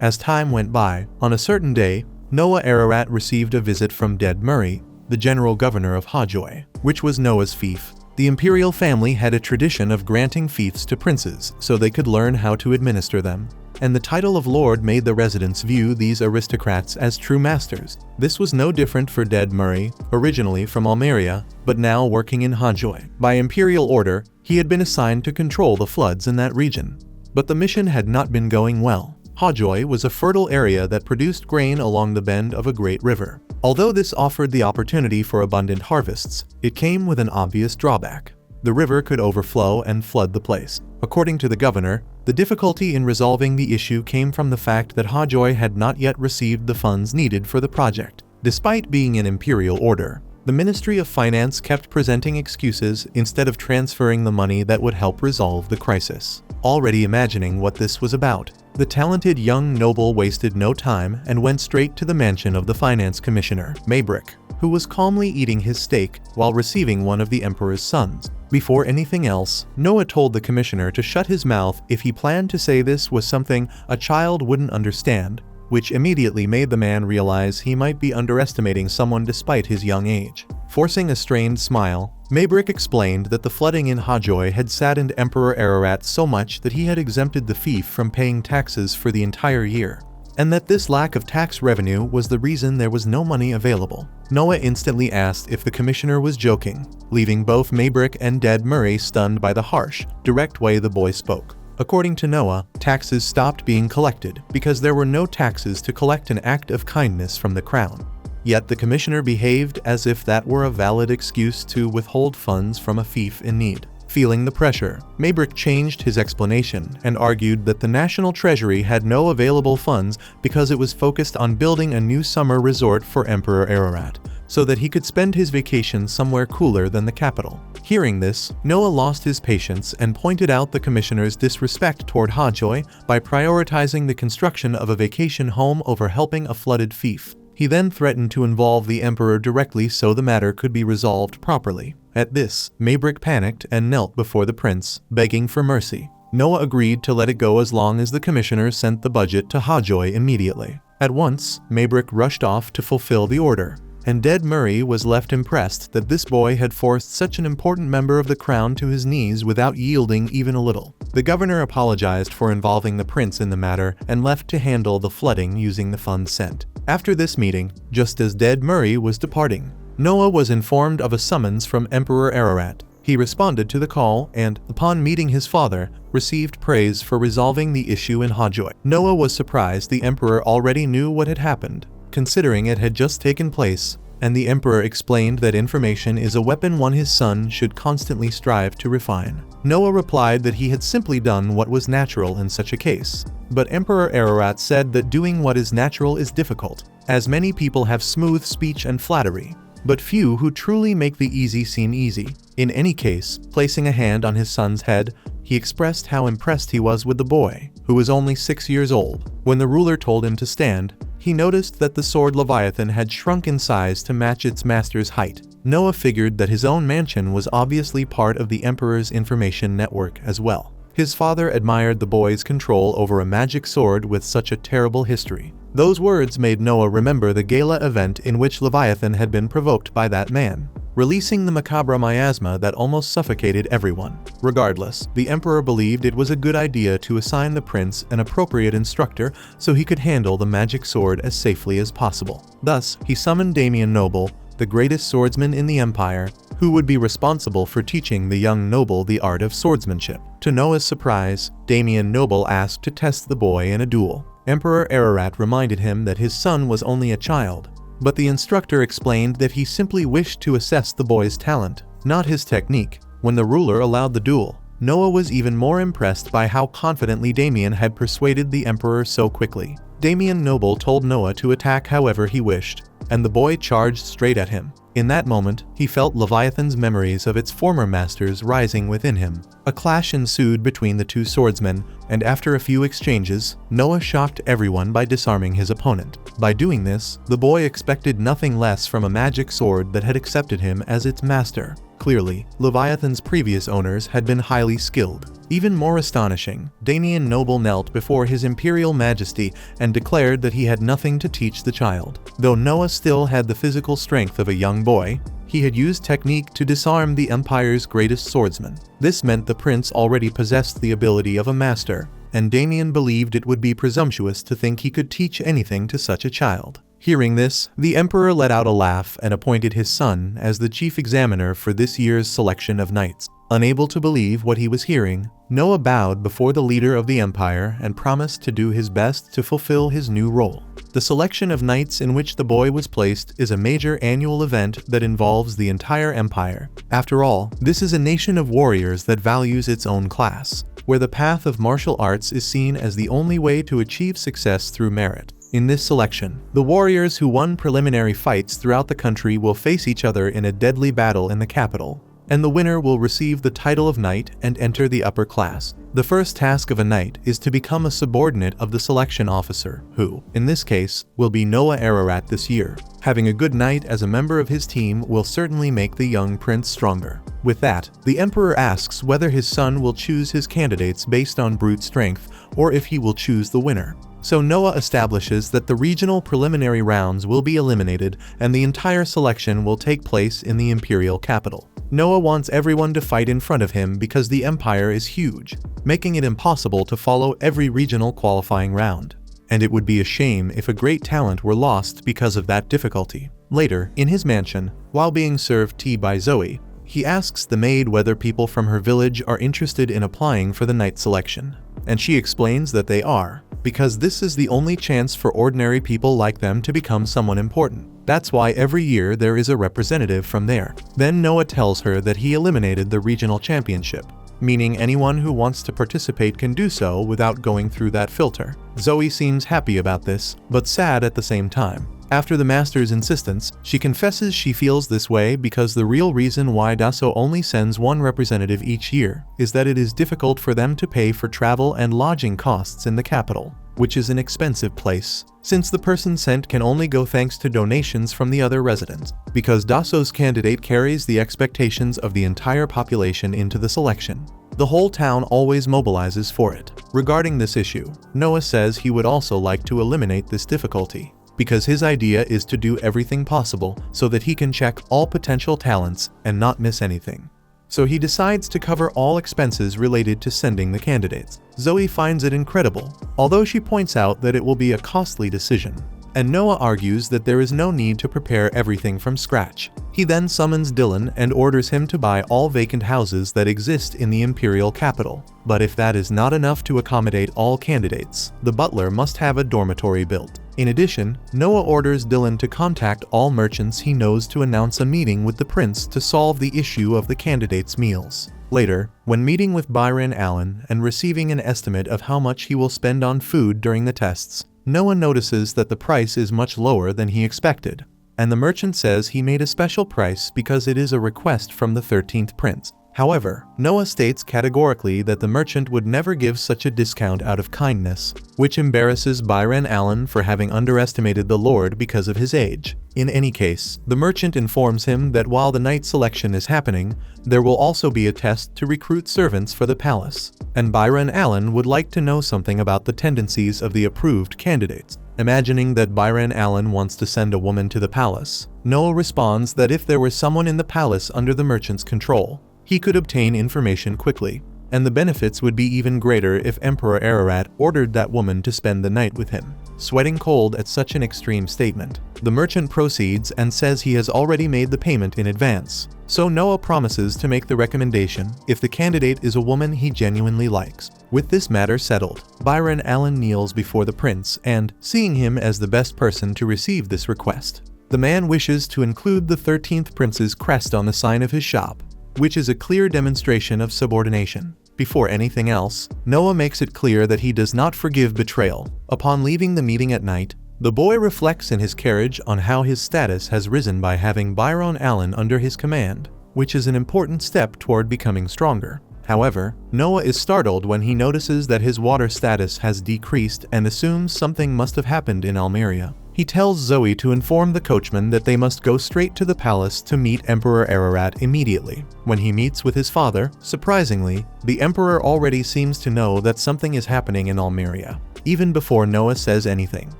As time went by, on a certain day, Noah Ararat received a visit from Dead Murray, the general governor of Hajoy, which was Noah's fief. The imperial family had a tradition of granting fiefs to princes so they could learn how to administer them, and the title of lord made the residents view these aristocrats as true masters. This was no different for Dead Murray, originally from Almeria, but now working in Hajoy. By imperial order, he had been assigned to control the floods in that region. But the mission had not been going well. Hajoy was a fertile area that produced grain along the bend of a great river. Although this offered the opportunity for abundant harvests, it came with an obvious drawback. The river could overflow and flood the place. According to the governor, the difficulty in resolving the issue came from the fact that Hajoy had not yet received the funds needed for the project. Despite being an imperial order, the Ministry of Finance kept presenting excuses instead of transferring the money that would help resolve the crisis. Already imagining what this was about, the talented young noble wasted no time and went straight to the mansion of the finance commissioner, Maybrick, who was calmly eating his steak while receiving one of the emperor's sons. Before anything else, Noah told the commissioner to shut his mouth if he planned to say this was something a child wouldn't understand, which immediately made the man realize he might be underestimating someone despite his young age. Forcing a strained smile, Maybrick explained that the flooding in Hajoy had saddened Emperor Ararat so much that he had exempted the fief from paying taxes for the entire year, and that this lack of tax revenue was the reason there was no money available. Noah instantly asked if the commissioner was joking, leaving both Maybrick and Dead Murray stunned by the harsh, direct way the boy spoke. According to Noah, taxes stopped being collected because there were no taxes to collect, an act of kindness from the crown. Yet the commissioner behaved as if that were a valid excuse to withhold funds from a fief in need. Feeling the pressure, Maybrick changed his explanation and argued that the national treasury had no available funds because it was focused on building a new summer resort for Emperor Ararat, so that he could spend his vacation somewhere cooler than the capital. Hearing this, Noah lost his patience and pointed out the commissioner's disrespect toward Hajoy by prioritizing the construction of a vacation home over helping a flooded fief. He then threatened to involve the emperor directly so the matter could be resolved properly. At this, Maybrick panicked and knelt before the prince, begging for mercy. Noah agreed to let it go as long as the commissioner sent the budget to Hajoy immediately. At once, Maybrick rushed off to fulfill the order, and Dead Murray was left impressed that this boy had forced such an important member of the crown to his knees without yielding even a little. The governor apologized for involving the prince in the matter and left to handle the flooding using the funds sent. After this meeting, just as Dead Murray was departing, Noah was informed of a summons from Emperor Ararat. He responded to the call and, upon meeting his father, received praise for resolving the issue in Hajoy. Noah was surprised the emperor already knew what had happened, considering it had just taken place, and the emperor explained that information is a weapon one his son should constantly strive to refine. Noah replied that he had simply done what was natural in such a case. But Emperor Ararat said that doing what is natural is difficult, as many people have smooth speech and flattery, but few who truly make the easy seem easy. In any case, placing a hand on his son's head, he expressed how impressed he was with the boy, who was only 6 years old. When the ruler told him to stand, he noticed that the sword Leviathan had shrunk in size to match its master's height. Noah figured that his own mansion was obviously part of the emperor's information network as well. His father admired the boy's control over a magic sword with such a terrible history. Those words made Noah remember the gala event in which Leviathan had been provoked by that man, releasing the macabre miasma that almost suffocated everyone. Regardless, the emperor believed it was a good idea to assign the prince an appropriate instructor so he could handle the magic sword as safely as possible. Thus, he summoned Damian Noble, the greatest swordsman in the empire, who would be responsible for teaching the young noble the art of swordsmanship. To Noah's surprise, Damian Noble asked to test the boy in a duel. Emperor Ararat reminded him that his son was only a child, but the instructor explained that he simply wished to assess the boy's talent, not his technique. When the ruler allowed the duel, Noah was even more impressed by how confidently Damian had persuaded the emperor so quickly. Damian Noble told Noah to attack however he wished, and the boy charged straight at him. In that moment, he felt Leviathan's memories of its former masters rising within him. A clash ensued between the two swordsmen, and after a few exchanges, Noah shocked everyone by disarming his opponent. By doing this, the boy expected nothing less from a magic sword that had accepted him as its master. Clearly, Leviathan's previous owners had been highly skilled. Even more astonishing, Damian Noble knelt before his imperial majesty and declared that he had nothing to teach the child. Though Noah still had the physical strength of a young boy, he had used technique to disarm the empire's greatest swordsman. This meant the prince already possessed the ability of a master, and Damian believed it would be presumptuous to think he could teach anything to such a child. Hearing this, the emperor let out a laugh and appointed his son as the chief examiner for this year's selection of knights. Unable to believe what he was hearing, Noah bowed before the leader of the empire and promised to do his best to fulfill his new role. The selection of knights in which the boy was placed is a major annual event that involves the entire empire. After all, this is a nation of warriors that values its own class, where the path of martial arts is seen as the only way to achieve success through merit. In this selection, the warriors who won preliminary fights throughout the country will face each other in a deadly battle in the capital, and the winner will receive the title of knight and enter the upper class. The first task of a knight is to become a subordinate of the selection officer, who, in this case, will be Noah Ararat this year. Having a good knight as a member of his team will certainly make the young prince stronger. With that, the emperor asks whether his son will choose his candidates based on brute strength or if he will choose the winner. So Noah establishes that the regional preliminary rounds will be eliminated and the entire selection will take place in the imperial capital. Noah wants everyone to fight in front of him because the empire is huge, making it impossible to follow every regional qualifying round. And it would be a shame if a great talent were lost because of that difficulty. Later, in his mansion, while being served tea by Zoe, he asks the maid whether people from her village are interested in applying for the knight selection. And she explains that they are, because this is the only chance for ordinary people like them to become someone important. That's why every year there is a representative from there. Then Noah tells her that he eliminated the regional championship, meaning anyone who wants to participate can do so without going through that filter. Zoe seems happy about this, but sad at the same time. After the master's insistence, she confesses she feels this way because the real reason why Dassault only sends one representative each year is that it is difficult for them to pay for travel and lodging costs in the capital. which is an expensive place, since the person sent can only go thanks to donations from the other residents, because Daso's candidate carries the expectations of the entire population into the selection. The whole town always mobilizes for it. Regarding this issue, Noah says he would also like to eliminate this difficulty, because his idea is to do everything possible so that he can check all potential talents and not miss anything. So he decides to cover all expenses related to sending the candidates. Zoe finds it incredible, although she points out that it will be a costly decision. And Noah argues that there is no need to prepare everything from scratch. He then summons Dylan and orders him to buy all vacant houses that exist in the imperial capital. But if that is not enough to accommodate all candidates, the butler must have a dormitory built. In addition, Noah orders Dylan to contact all merchants he knows to announce a meeting with the prince to solve the issue of the candidates' meals. Later, when meeting with Byron Allen and receiving an estimate of how much he will spend on food during the tests, Noah notices that the price is much lower than he expected, and the merchant says he made a special price because it is a request from the 13th prince. However, Noah states categorically that the merchant would never give such a discount out of kindness, which embarrasses Byron Allen for having underestimated the Lord because of his age. In any case, the merchant informs him that while the night selection is happening, there will also be a test to recruit servants for the palace, and Byron Allen would like to know something about the tendencies of the approved candidates. Imagining that Byron Allen wants to send a woman to the palace, Noah responds that if there was someone in the palace under the merchant's control, he could obtain information quickly, and the benefits would be even greater if Emperor Ararat ordered that woman to spend the night with him. Sweating cold at such an extreme statement, the merchant proceeds and says he has already made the payment in advance, so Noah promises to make the recommendation if the candidate is a woman he genuinely likes. With this matter settled, Byron Allen kneels before the prince and, seeing him as the best person to receive this request, the man wishes to include the 13th prince's crest on the sign of his shop, which is a clear demonstration of subordination. Before anything else, Noah makes it clear that he does not forgive betrayal. Upon leaving the meeting at night, the boy reflects in his carriage on how his status has risen by having Byron Allen under his command, which is an important step toward becoming stronger. However, Noah is startled when he notices that his water status has decreased and assumes something must have happened in Almeria. He tells Zoe to inform the coachman that they must go straight to the palace to meet Emperor Ararat immediately. When he meets with his father, surprisingly, the emperor already seems to know that something is happening in Almeria, even before Noah says anything.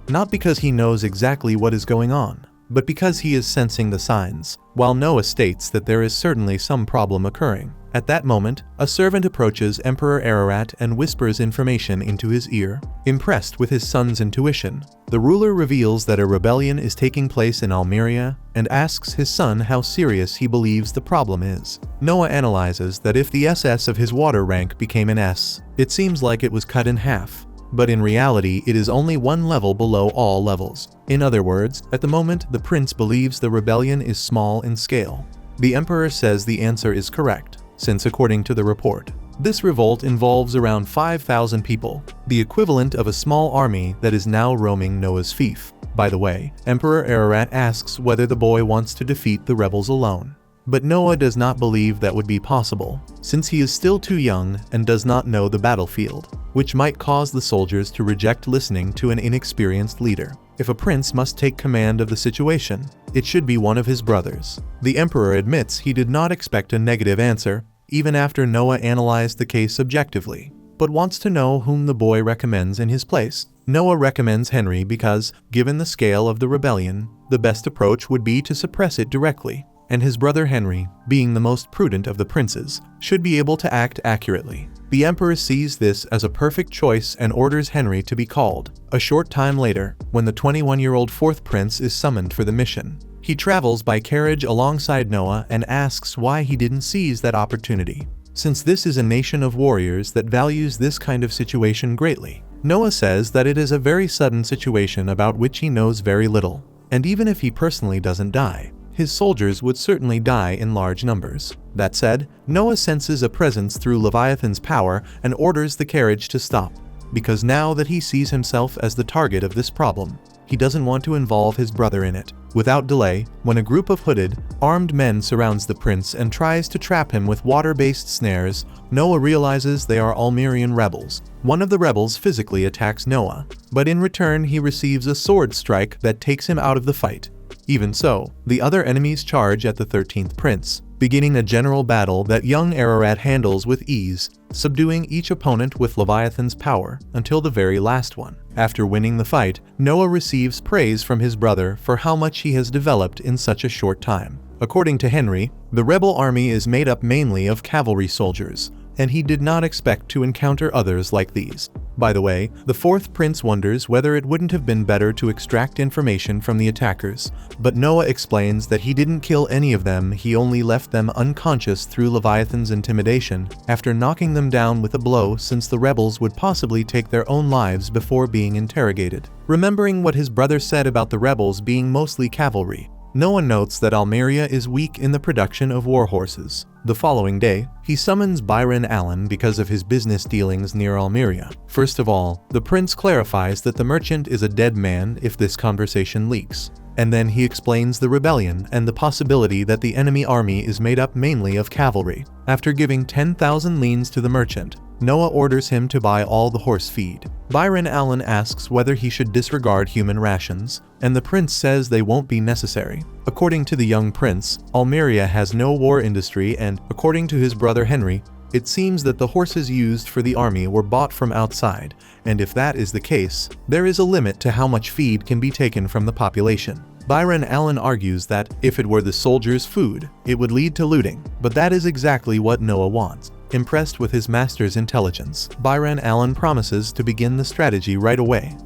Not because he knows exactly what is going on, but because he is sensing the signs, while Noah states that there is certainly some problem occurring. At that moment, a servant approaches Emperor Ararat and whispers information into his ear. Impressed with his son's intuition, the ruler reveals that a rebellion is taking place in Almeria and asks his son how serious he believes the problem is. Noah analyzes that if the SS of his water rank became an S, it seems like it was cut in half, but in reality it is only one level below all levels. In other words, at the moment the prince believes the rebellion is small in scale. The emperor says the answer is correct, since according to the report, this revolt involves around 5,000 people, the equivalent of a small army that is now roaming Noah's fief. By the way, Emperor Ararat asks whether the boy wants to defeat the rebels alone. But Noah does not believe that would be possible, since he is still too young and does not know the battlefield, which might cause the soldiers to reject listening to an inexperienced leader. If a prince must take command of the situation, it should be one of his brothers. The emperor admits he did not expect a negative answer, even after Noah analyzed the case objectively, but wants to know whom the boy recommends in his place. Noah recommends Henry because, given the scale of the rebellion, the best approach would be to suppress it directly, and his brother Henry, being the most prudent of the princes, should be able to act accurately. The emperor sees this as a perfect choice and orders Henry to be called. A short time later, when the 21-year-old fourth prince is summoned for the mission, he travels by carriage alongside Noah and asks why he didn't seize that opportunity, since this is a nation of warriors that values this kind of situation greatly. Noah says that it is a very sudden situation about which he knows very little, and even if he personally doesn't die, his soldiers would certainly die in large numbers. That said, Noah senses a presence through Leviathan's power and orders the carriage to stop, because now that he sees himself as the target of this problem, he doesn't want to involve his brother in it. Without delay, when a group of hooded, armed men surrounds the prince and tries to trap him with water-based snares, Noah realizes they are Almerian rebels. One of the rebels physically attacks Noah, but in return he receives a sword strike that takes him out of the fight. Even so, the other enemies charge at the 13th prince, beginning a general battle that young Ararat handles with ease, subduing each opponent with Leviathan's power until the very last one. After winning the fight, Noah receives praise from his brother for how much he has developed in such a short time. According to Henry, the rebel army is made up mainly of cavalry soldiers, and he did not expect to encounter others like these. By the way, the 4th prince wonders whether it wouldn't have been better to extract information from the attackers, but Noah explains that he didn't kill any of them, he only left them unconscious through Leviathan's intimidation after knocking them down with a blow, since the rebels would possibly take their own lives before being interrogated. Remembering what his brother said about the rebels being mostly cavalry, Noah notes that Almeria is weak in the production of war horses. The following day, he summons Byron Allen because of his business dealings near Almeria. First of all, the prince clarifies that the merchant is a dead man if this conversation leaks. And then he explains the rebellion and the possibility that the enemy army is made up mainly of cavalry. After giving 10,000 leans to the merchant, Noah orders him to buy all the horse feed. Byron Allen asks whether he should disregard human rations, and the prince says they won't be necessary. According to the young prince, Almeria has no war industry, and according to his brother Henry, it seems that the horses used for the army were bought from outside, and if that is the case, there is a limit to how much feed can be taken from the population. Byron Allen argues that if it were the soldiers' food, it would lead to looting, but that is exactly what Noah wants. Impressed with his master's intelligence, Byron Allen promises to begin the strategy right away.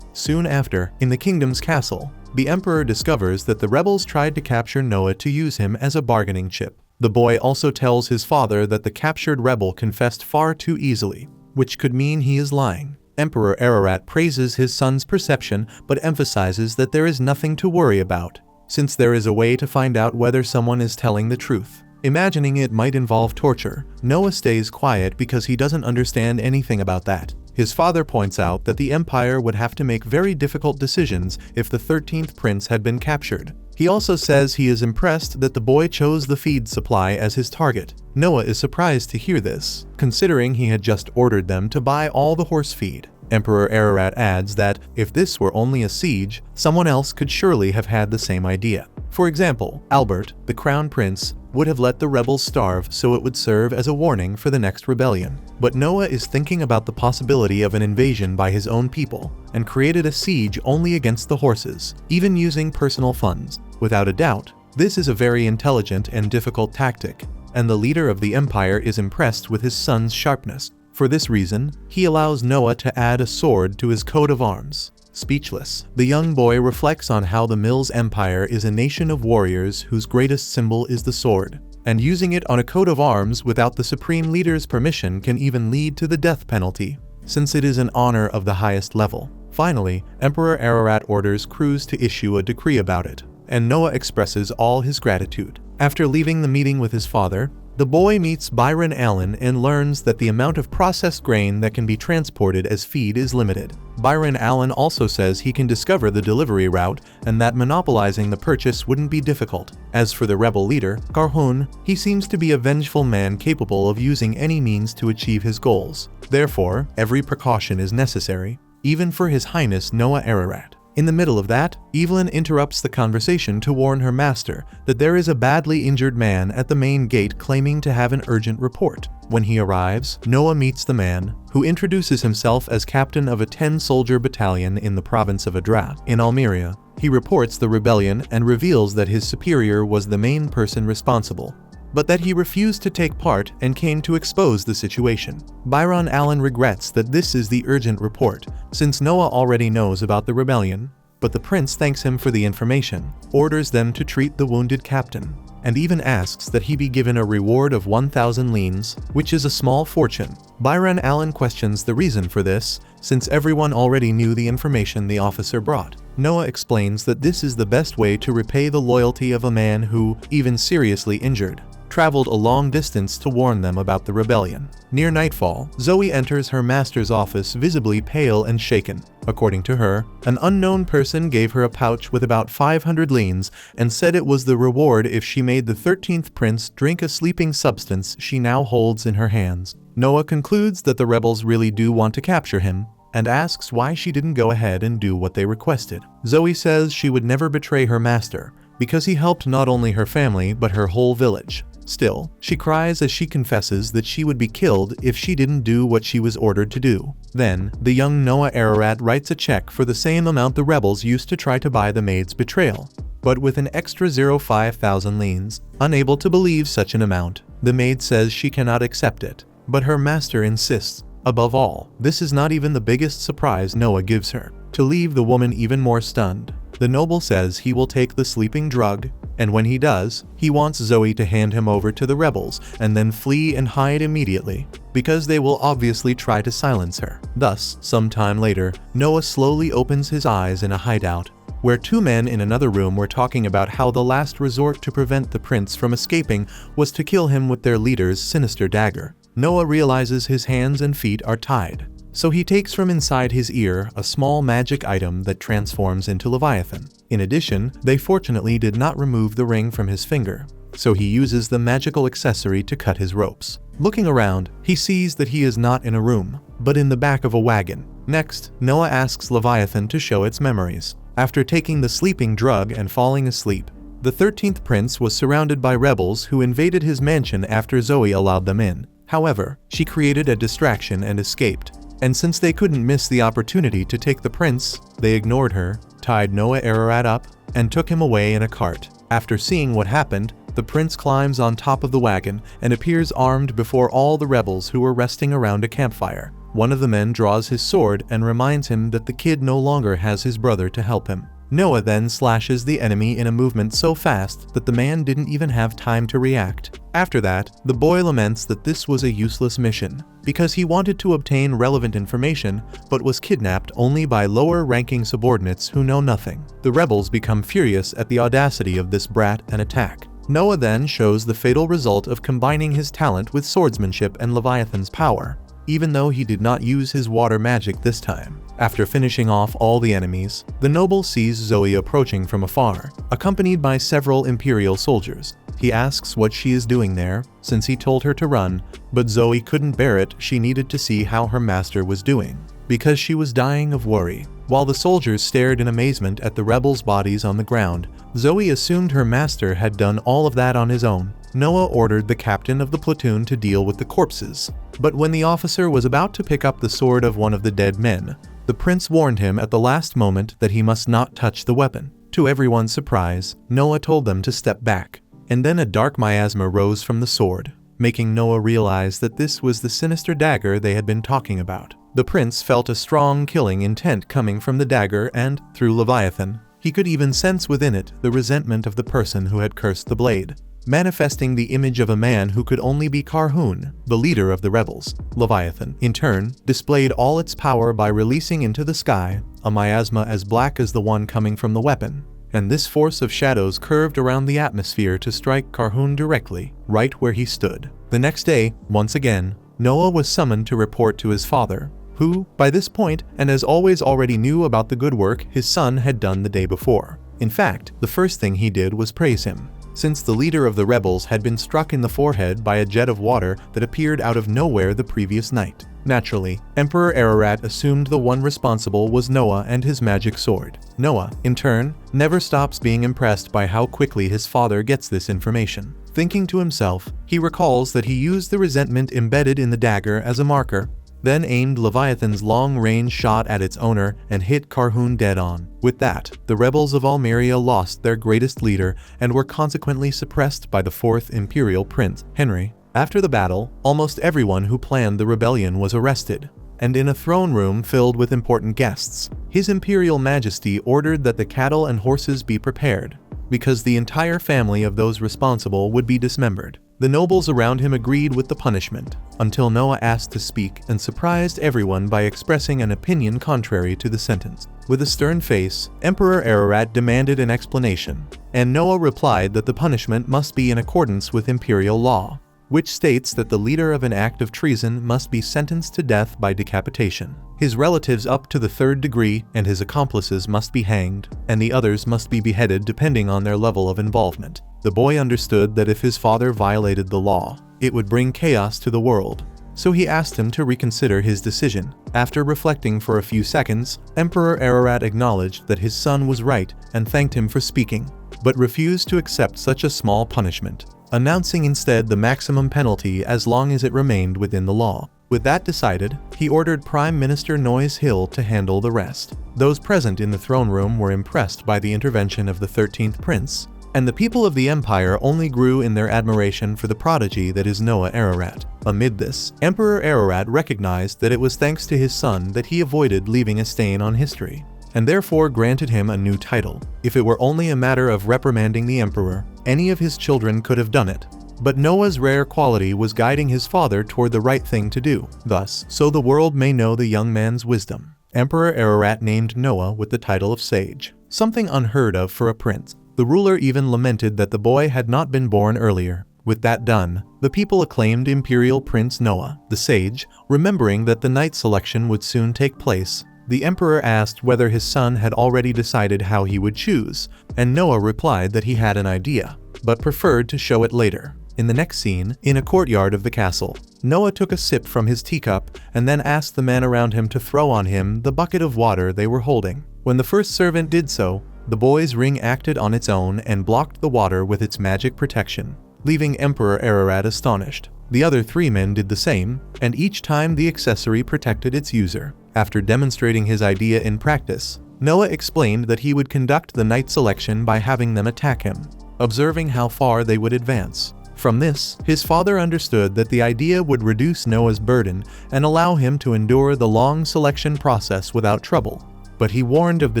Soon after, in the kingdom's castle, the emperor discovers that the rebels tried to capture Noah to use him as a bargaining chip. The boy also tells his father that the captured rebel confessed far too easily, which could mean he is lying. Emperor Ararat praises his son's perception but emphasizes that there is nothing to worry about, since there is a way to find out whether someone is telling the truth. Imagining it might involve torture, Noah stays quiet because he doesn't understand anything about that. His father points out that the empire would have to make very difficult decisions if the 13th prince had been captured. He also says he is impressed that the boy chose the feed supply as his target. Noah is surprised to hear this, considering he had just ordered them to buy all the horse feed. Emperor Ararat adds that if this were only a siege, someone else could surely have had the same idea. For example, Albert, the crown prince, would have let the rebels starve so it would serve as a warning for the next rebellion. But Noah is thinking about the possibility of an invasion by his own people, and created a siege only against the horses, even using personal funds. Without a doubt, this is a very intelligent and difficult tactic, and the leader of the empire is impressed with his son's sharpness. For this reason, he allows Noah to add a sword to his coat of arms. Speechless, the young boy reflects on how the Mills Empire is a nation of warriors whose greatest symbol is the sword, and using it on a coat of arms without the supreme leader's permission can even lead to the death penalty, since it is an honor of the highest level. Finally, Emperor Ararat orders crews to issue a decree about it, and Noah expresses all his gratitude. After leaving the meeting with his father, the boy meets Byron Allen and learns that the amount of processed grain that can be transported as feed is limited. Byron Allen also says he can discover the delivery route and that monopolizing the purchase wouldn't be difficult. As for the rebel leader, Karhun, he seems to be a vengeful man capable of using any means to achieve his goals. Therefore, every precaution is necessary, even for His Highness Noah Ararat. In the middle of that, Evelyn interrupts the conversation to warn her master that there is a badly injured man at the main gate claiming to have an urgent report. When he arrives, Noah meets the man, who introduces himself as captain of a 10-soldier battalion in the province of Adra, in Almeria. He reports the rebellion and reveals that his superior was the main person responsible, but that he refused to take part and came to expose the situation. Byron Allen regrets that this is the urgent report, since Noah already knows about the rebellion, but the prince thanks him for the information, orders them to treat the wounded captain, and even asks that he be given a reward of 1,000 leans, which is a small fortune. Byron Allen questions the reason for this, since everyone already knew the information the officer brought. Noah explains that this is the best way to repay the loyalty of a man who, even seriously injured, traveled a long distance to warn them about the rebellion. Near nightfall, Zoe enters her master's office visibly pale and shaken. According to her, an unknown person gave her a pouch with about 500 leans and said it was the reward if she made the 13th prince drink a sleeping substance she now holds in her hands. Noah concludes that the rebels really do want to capture him, and asks why she didn't go ahead and do what they requested. Zoe says she would never betray her master, because he helped not only her family but her whole village. Still, she cries as she confesses that she would be killed if she didn't do what she was ordered to do. Then, the young Noah Ararat writes a check for the same amount the rebels used to try to buy the maid's betrayal, but with an extra 5,000 leans. Unable to believe such an amount, the maid says she cannot accept it, but her master insists. Above all, this is not even the biggest surprise Noah gives her. To leave the woman even more stunned, the noble says he will take the sleeping drug, and when he does, he wants Zoe to hand him over to the rebels and then flee and hide immediately, because they will obviously try to silence her. Thus, sometime later, Noah slowly opens his eyes in a hideout, where two men in another room were talking about how the last resort to prevent the prince from escaping was to kill him with their leader's sinister dagger. Noah realizes his hands and feet are tied, so he takes from inside his ear a small magic item that transforms into Leviathan. In addition, they fortunately did not remove the ring from his finger, so he uses the magical accessory to cut his ropes. Looking around, he sees that he is not in a room, but in the back of a wagon. Next, Noah asks Leviathan to show its memories. After taking the sleeping drug and falling asleep, the 13th prince was surrounded by rebels who invaded his mansion after Zoe allowed them in. However, she created a distraction and escaped, and since they couldn't miss the opportunity to take the prince, they ignored her, tied Noah Ararat up, and took him away in a cart. After seeing what happened, the prince climbs on top of the wagon and appears armed before all the rebels who were resting around a campfire. One of the men draws his sword and reminds him that the kid no longer has his brother to help him. Noah then slashes the enemy in a movement so fast that the man didn't even have time to react. After that, the boy laments that this was a useless mission, because he wanted to obtain relevant information but was kidnapped only by lower-ranking subordinates who know nothing. The rebels become furious at the audacity of this brat and attack. Noah then shows the fatal result of combining his talent with swordsmanship and Leviathan's power, even though he did not use his water magic this time. After finishing off all the enemies, the noble sees Zoe approaching from afar, accompanied by several imperial soldiers. He asks what she is doing there, since he told her to run, but Zoe couldn't bear it. She needed to see how her master was doing, because she was dying of worry. While the soldiers stared in amazement at the rebels' bodies on the ground, Zoe assumed her master had done all of that on his own. Noah ordered the captain of the platoon to deal with the corpses, but when the officer was about to pick up the sword of one of the dead men, the prince warned him at the last moment that he must not touch the weapon. To everyone's surprise, Noah told them to step back, and then a dark miasma rose from the sword, making Noah realize that this was the sinister dagger they had been talking about. The prince felt a strong killing intent coming from the dagger and, through Leviathan, he could even sense within it the resentment of the person who had cursed the blade, manifesting the image of a man who could only be Karhun, the leader of the rebels. Leviathan, in turn, displayed all its power by releasing into the sky a miasma as black as the one coming from the weapon, and this force of shadows curved around the atmosphere to strike Karhun directly, right where he stood. The next day, once again, Noah was summoned to report to his father, who, by this point, and as always already knew about the good work his son had done the day before. In fact, the first thing he did was praise him, since the leader of the rebels had been struck in the forehead by a jet of water that appeared out of nowhere the previous night. Naturally, Emperor Ararat assumed the one responsible was Noah and his magic sword. Noah, in turn, never stops being impressed by how quickly his father gets this information. Thinking to himself, he recalls that he used the resentment embedded in the dagger as a marker, then aimed Leviathan's long-range shot at its owner and hit Karhun dead on. With that, the rebels of Almeria lost their greatest leader and were consequently suppressed by the 4th Imperial Prince, Henry. After the battle, almost everyone who planned the rebellion was arrested, and in a throne room filled with important guests, His Imperial Majesty ordered that the cattle and horses be prepared, because the entire family of those responsible would be dismembered. The nobles around him agreed with the punishment, until Noah asked to speak and surprised everyone by expressing an opinion contrary to the sentence. With a stern face, Emperor Ararat demanded an explanation, and Noah replied that the punishment must be in accordance with imperial law, which states that the leader of an act of treason must be sentenced to death by decapitation. His relatives up to the 3rd degree and his accomplices must be hanged, and the others must be beheaded depending on their level of involvement. The boy understood that if his father violated the law, it would bring chaos to the world, so he asked him to reconsider his decision. After reflecting for a few seconds, Emperor Ararat acknowledged that his son was right and thanked him for speaking, but refused to accept such a small punishment, announcing instead the maximum penalty as long as it remained within the law. With that decided, he ordered Prime Minister Noise Hill to handle the rest. Those present in the throne room were impressed by the intervention of the 13th prince, and the people of the empire only grew in their admiration for the prodigy that is Noah Ararat. Amid this, Emperor Ararat recognized that it was thanks to his son that he avoided leaving a stain on history, and therefore granted him a new title. If it were only a matter of reprimanding the emperor, any of his children could have done it. But Noah's rare quality was guiding his father toward the right thing to do. Thus, so the world may know the young man's wisdom, Emperor Ararat named Noah with the title of sage, something unheard of for a prince. The ruler even lamented that the boy had not been born earlier. With that done, the people acclaimed Imperial Prince Noah, the sage. Remembering that the knight selection would soon take place, the emperor asked whether his son had already decided how he would choose, and Noah replied that he had an idea, but preferred to show it later. In the next scene, in a courtyard of the castle, Noah took a sip from his teacup and then asked the men around him to throw on him the bucket of water they were holding. When the first servant did so, the boy's ring acted on its own and blocked the water with its magic protection, leaving Emperor Ararat astonished. The other 3 men did the same, and each time the accessory protected its user. After demonstrating his idea in practice, Noah explained that he would conduct the knight selection by having them attack him, observing how far they would advance. From this, his father understood that the idea would reduce Noah's burden and allow him to endure the long selection process without trouble. But he warned of the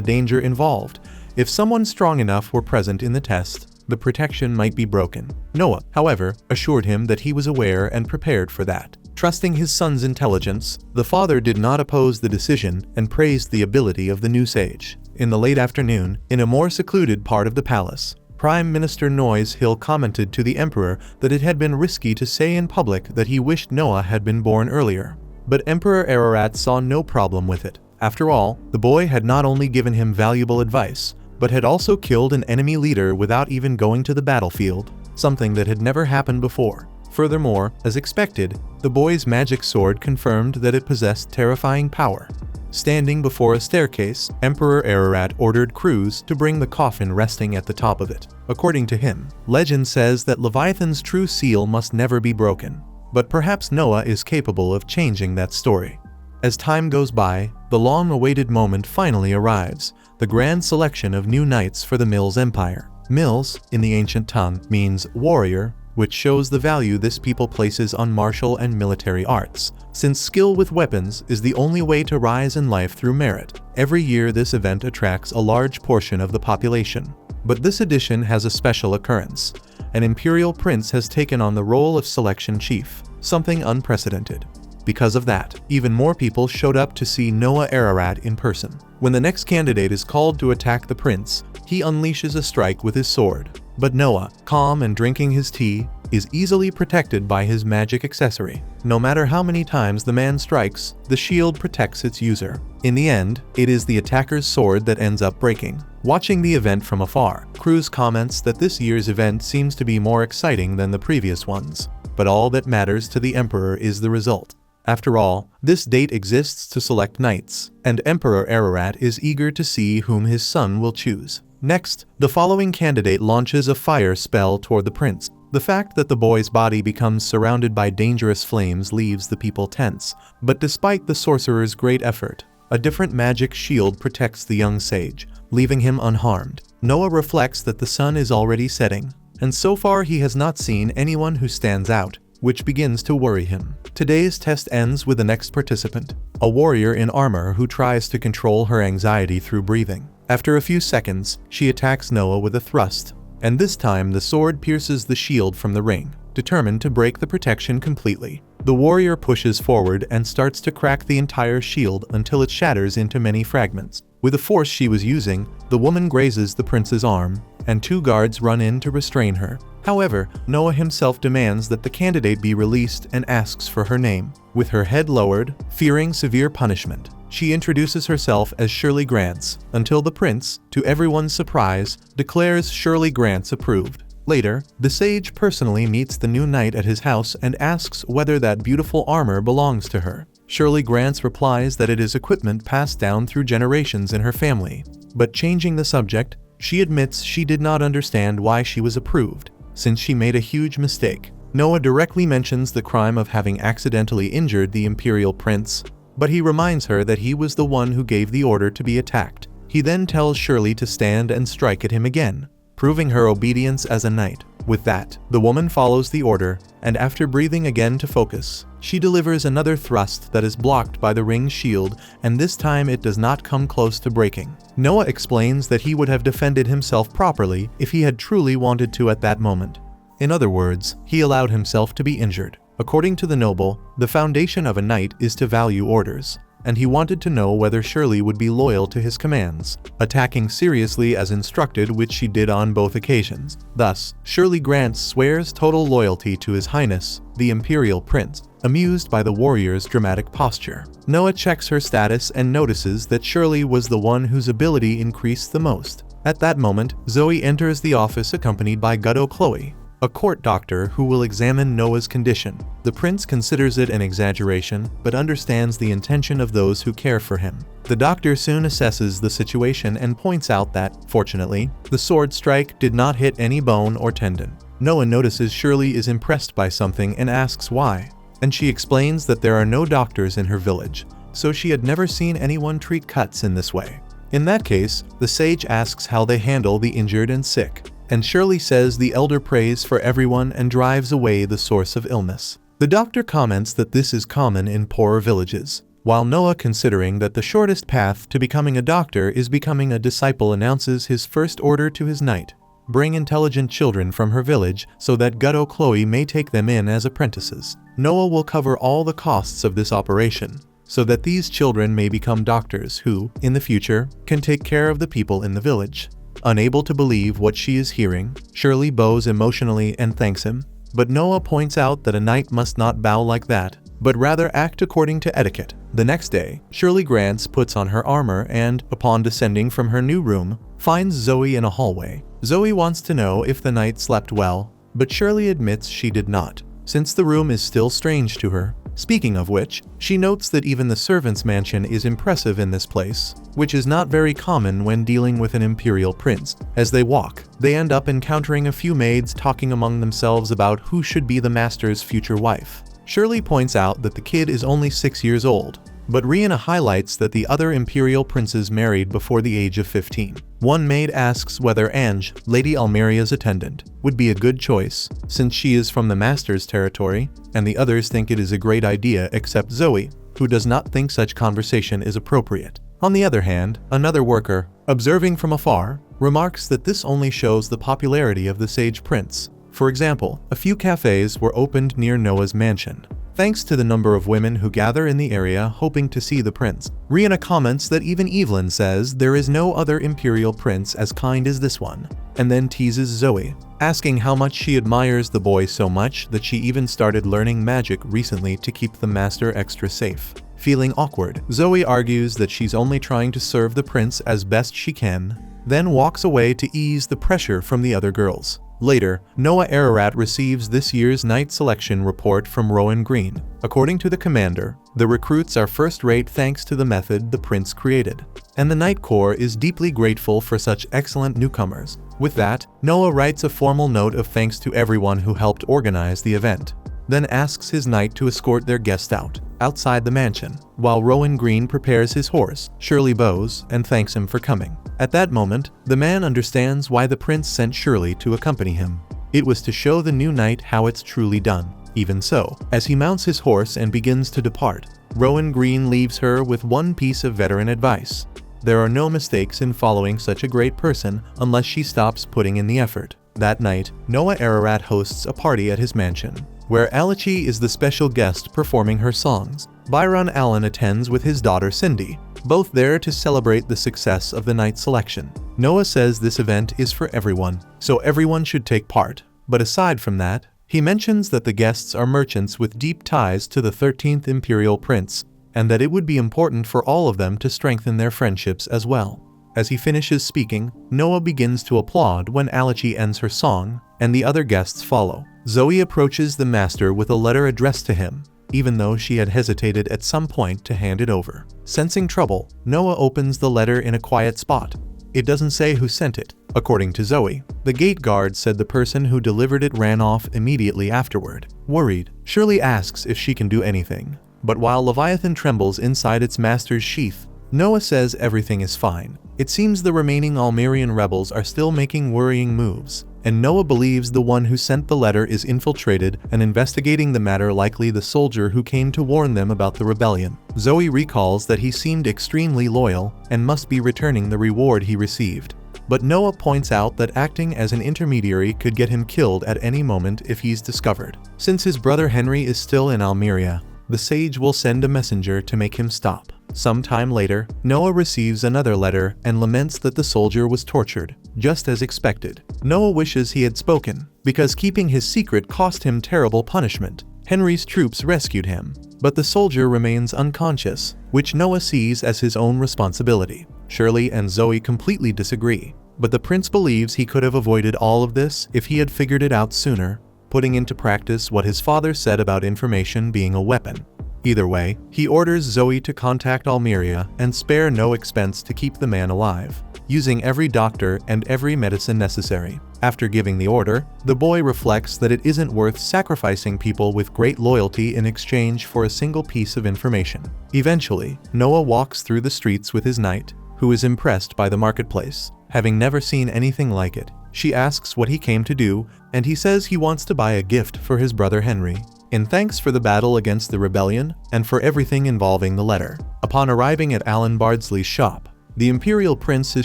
danger involved. If someone strong enough were present in the test, the protection might be broken. Noah, however, assured him that he was aware and prepared for that. Trusting his son's intelligence, the father did not oppose the decision and praised the ability of the new sage. In the late afternoon, in a more secluded part of the palace, Prime Minister Noise Hill commented to the emperor that it had been risky to say in public that he wished Noah had been born earlier. But Emperor Ararat saw no problem with it. After all, the boy had not only given him valuable advice, but had also killed an enemy leader without even going to the battlefield, something that had never happened before. Furthermore, as expected, the boy's magic sword confirmed that it possessed terrifying power. Standing before a staircase, Emperor Ararat ordered crews to bring the coffin resting at the top of it. According to him, legend says that Leviathan's true seal must never be broken. But perhaps Noah is capable of changing that story. As time goes by, the long-awaited moment finally arrives, the grand selection of new knights for the Mills Empire. Mills, in the ancient tongue, means warrior, which shows the value this people places on martial and military arts, since skill with weapons is the only way to rise in life through merit. Every year this event attracts a large portion of the population. But this edition has a special occurrence. An imperial prince has taken on the role of selection chief, something unprecedented. Because of that, even more people showed up to see Noah Ararat in person. When the next candidate is called to attack the prince, he unleashes a strike with his sword. But Noah, calm and drinking his tea, is easily protected by his magic accessory. No matter how many times the man strikes, the shield protects its user. In the end, it is the attacker's sword that ends up breaking. Watching the event from afar, Cruz comments that this year's event seems to be more exciting than the previous ones. But all that matters to the emperor is the result. After all, this date exists to select knights, and Emperor Ararat is eager to see whom his son will choose. Next, the following candidate launches a fire spell toward the prince. The fact that the boy's body becomes surrounded by dangerous flames leaves the people tense, but despite the sorcerer's great effort, a different magic shield protects the young sage, leaving him unharmed. Noah reflects that the sun is already setting, and so far he has not seen anyone who stands out, which begins to worry him. Today's test ends with the next participant, a warrior in armor who tries to control her anxiety through breathing. After a few seconds, she attacks Noah with a thrust, and this time the sword pierces the shield from the ring. determined to break the protection completely. The warrior pushes forward and starts to crack the entire shield until it shatters into many fragments. With the force she was using, the woman grazes the prince's arm, and 2 guards run in to restrain her. However, Noah himself demands that the candidate be released and asks for her name. With her head lowered, fearing severe punishment, she introduces herself as Shirley Grants, until the prince, to everyone's surprise, declares Shirley Grants approved. Later, the sage personally meets the new knight at his house and asks whether that beautiful armor belongs to her. Shirley Grants replies that it is equipment passed down through generations in her family. But changing the subject, she admits she did not understand why she was approved, since she made a huge mistake. Noah directly mentions the crime of having accidentally injured the imperial prince, but he reminds her that he was the one who gave the order to be attacked. He then tells Shirley to stand and strike at him again, proving her obedience as a knight. With that, the woman follows the order, and after breathing again to focus, she delivers another thrust that is blocked by the ring's shield, and this time it does not come close to breaking. Noah explains that he would have defended himself properly if he had truly wanted to at that moment. In other words, he allowed himself to be injured. According to the noble, the foundation of a knight is to value orders, and he wanted to know whether Shirley would be loyal to his commands, attacking seriously as instructed, which she did on both occasions. Thus, Shirley Grants swears total loyalty to His Highness, the Imperial Prince, amused by the warrior's dramatic posture. Noah checks her status and notices that Shirley was the one whose ability increased the most. At that moment, Zoe enters the office accompanied by Gutto Chloe, a court doctor who will examine Noah's condition. The prince considers it an exaggeration, but understands the intention of those who care for him. The doctor soon assesses the situation and points out that, fortunately, the sword strike did not hit any bone or tendon. Noah notices Shirley is impressed by something and asks why, and she explains that there are no doctors in her village, so she had never seen anyone treat cuts in this way. In that case, the sage asks how they handle the injured and sick, and Shirley says the elder prays for everyone and drives away the source of illness. The doctor comments that this is common in poorer villages, while Noah, considering that the shortest path to becoming a doctor is becoming a disciple, announces his first order to his knight: bring intelligent children from her village so that Gutto Chloe may take them in as apprentices. Noah will cover all the costs of this operation, so that these children may become doctors who, in the future, can take care of the people in the village. Unable to believe what she is hearing, Shirley bows emotionally and thanks him, but Noah points out that a knight must not bow like that, but rather act according to etiquette. The next day, Shirley Grants puts on her armor and, upon descending from her new room, finds Zoe in a hallway. Zoe wants to know if the knight slept well, but Shirley admits she did not, since the room is still strange to her. Speaking of which, she notes that even the servant's mansion is impressive in this place, which is not very common when dealing with an imperial prince. As they walk, they end up encountering a few maids talking among themselves about who should be the master's future wife. Shirley points out that the kid is only 6 years old, but Rihanna highlights that the other imperial princes married before the age of 15. One maid asks whether Ange, Lady Almeria's attendant, would be a good choice, since she is from the master's territory, and the others think it is a great idea except Zoe, who does not think such conversation is appropriate. On the other hand, another worker, observing from afar, remarks that this only shows the popularity of the sage prince. For example, a few cafes were opened near Noah's mansion, thanks to the number of women who gather in the area hoping to see the prince. Rihanna comments that even Evelyn says there is no other imperial prince as kind as this one, and then teases Zoe, asking how much she admires the boy so much that she even started learning magic recently to keep the master extra safe. Feeling awkward, Zoe argues that she's only trying to serve the prince as best she can, then walks away to ease the pressure from the other girls. Later, Noah Ararat receives this year's night selection report from Rowan Green. According to the commander, the recruits are first-rate thanks to the method the prince created, and the Night Corps is deeply grateful for such excellent newcomers. With that, Noah writes a formal note of thanks to everyone who helped organize the event, then asks his knight to escort their guest outside the mansion. While Rowan Green prepares his horse, Shirley bows and thanks him for coming. At that moment, the man understands why the prince sent Shirley to accompany him. It was to show the new knight how it's truly done. Even so, as he mounts his horse and begins to depart, Rowan Green leaves her with one piece of veteran advice: there are no mistakes in following such a great person unless she stops putting in the effort. That night, Noah Ararat hosts a party at his mansion, where Alichi is the special guest performing her songs. Byron Allen attends with his daughter Cindy, both there to celebrate the success of the night selection. Noah says this event is for everyone, so everyone should take part. But aside from that, he mentions that the guests are merchants with deep ties to the 13th Imperial Prince, and that it would be important for all of them to strengthen their friendships as well. As he finishes speaking, Noah begins to applaud when Alichi ends her song, and the other guests follow. Zoe approaches the master with a letter addressed to him, even though she had hesitated at some point to hand it over. Sensing trouble, Noah opens the letter in a quiet spot. It doesn't say who sent it. According to Zoe, the gate guard said the person who delivered it ran off immediately afterward. Worried, Shirley asks if she can do anything. But while Leviathan trembles inside its master's sheath, Noah says everything is fine. It seems the remaining Almerian rebels are still making worrying moves, and Noah believes the one who sent the letter is infiltrated and investigating the matter, likely the soldier who came to warn them about the rebellion. Zoe recalls that he seemed extremely loyal and must be returning the reward he received. But Noah points out that acting as an intermediary could get him killed at any moment if he's discovered. Since his brother Henry is still in Almeria, the sage will send a messenger to make him stop. Some time later, Noah receives another letter and laments that the soldier was tortured, just as expected. Noah wishes he had spoken, because keeping his secret cost him terrible punishment. Henry's troops rescued him, but the soldier remains unconscious, which Noah sees as his own responsibility. Shirley and Zoe completely disagree, but the prince believes he could have avoided all of this if he had figured it out sooner, putting into practice what his father said about information being a weapon. Either way, he orders Zoe to contact Almeria and spare no expense to keep the man alive, using every doctor and every medicine necessary. After giving the order, the boy reflects that it isn't worth sacrificing people with great loyalty in exchange for a single piece of information. Eventually, Noah walks through the streets with his knight, who is impressed by the marketplace, having never seen anything like it. She asks what he came to do, and he says he wants to buy a gift for his brother Henry, in thanks for the battle against the rebellion and for everything involving the letter. Upon arriving at Alan Bardsley's shop, the Imperial Prince is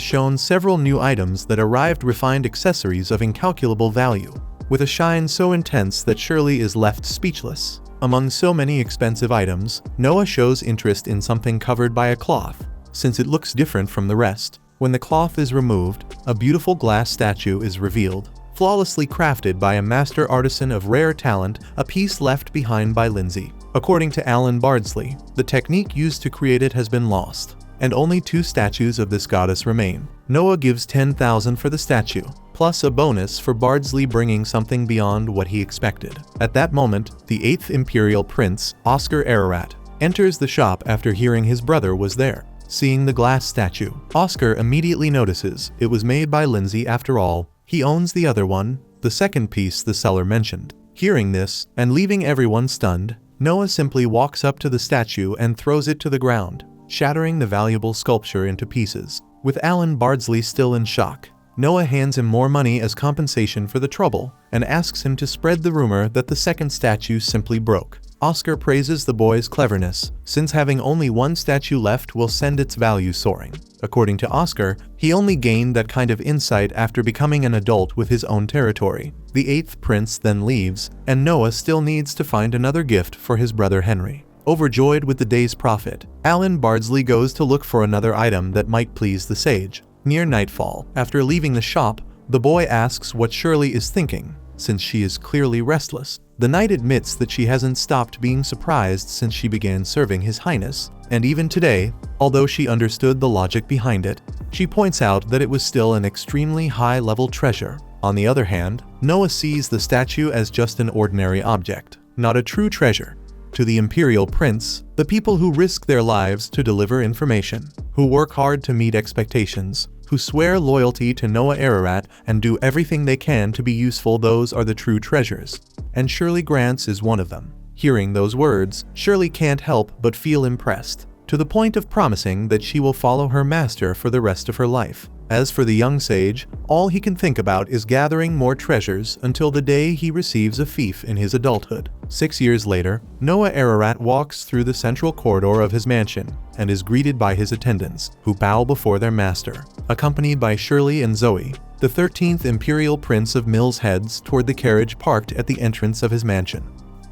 shown several new items that arrived, refined accessories of incalculable value, with a shine so intense that Shirley is left speechless. Among so many expensive items, Noah shows interest in something covered by a cloth, since it looks different from the rest. When the cloth is removed, a beautiful glass statue is revealed, flawlessly crafted by a master artisan of rare talent, a piece left behind by Lindsay. According to Alan Bardsley, the technique used to create it has been lost, and only 2 statues of this goddess remain. Noah gives 10,000 for the statue, plus a bonus for Bardsley bringing something beyond what he expected. At that moment, the 8th Imperial Prince, Oscar Ararat, enters the shop after hearing his brother was there. Seeing the glass statue, Oscar immediately notices it was made by Lindsay after all. He owns the other one, the second piece the seller mentioned. Hearing this, and leaving everyone stunned, Noah simply walks up to the statue and throws it to the ground, shattering the valuable sculpture into pieces. With Alan Bardsley still in shock, Noah hands him more money as compensation for the trouble, and asks him to spread the rumor that the second statue simply broke. Oscar praises the boy's cleverness, since having only one statue left will send its value soaring. According to Oscar, he only gained that kind of insight after becoming an adult with his own territory. The 8th prince then leaves, and Noah still needs to find another gift for his brother Henry. Overjoyed with the day's profit, Alan Bardsley goes to look for another item that might please the sage. Near nightfall, after leaving the shop, the boy asks what Shirley is thinking, since she is clearly restless. The knight admits that she hasn't stopped being surprised since she began serving His Highness, and even today, although she understood the logic behind it, she points out that it was still an extremely high-level treasure. On the other hand, Noah sees the statue as just an ordinary object, not a true treasure. To the Imperial Prince, the people who risk their lives to deliver information, who work hard to meet expectations, who swear loyalty to Noah Ararat and do everything they can to be useful, those are the true treasures. And Shirley Grants is one of them. Hearing those words, Shirley can't help but feel impressed, to the point of promising that she will follow her master for the rest of her life. As for the young sage, all he can think about is gathering more treasures until the day he receives a fief in his adulthood. 6 years later, Noah Ararat walks through the central corridor of his mansion and is greeted by his attendants, who bow before their master. Accompanied by Shirley and Zoe, The 13th Imperial Prince of Mills heads toward the carriage parked at the entrance of his mansion.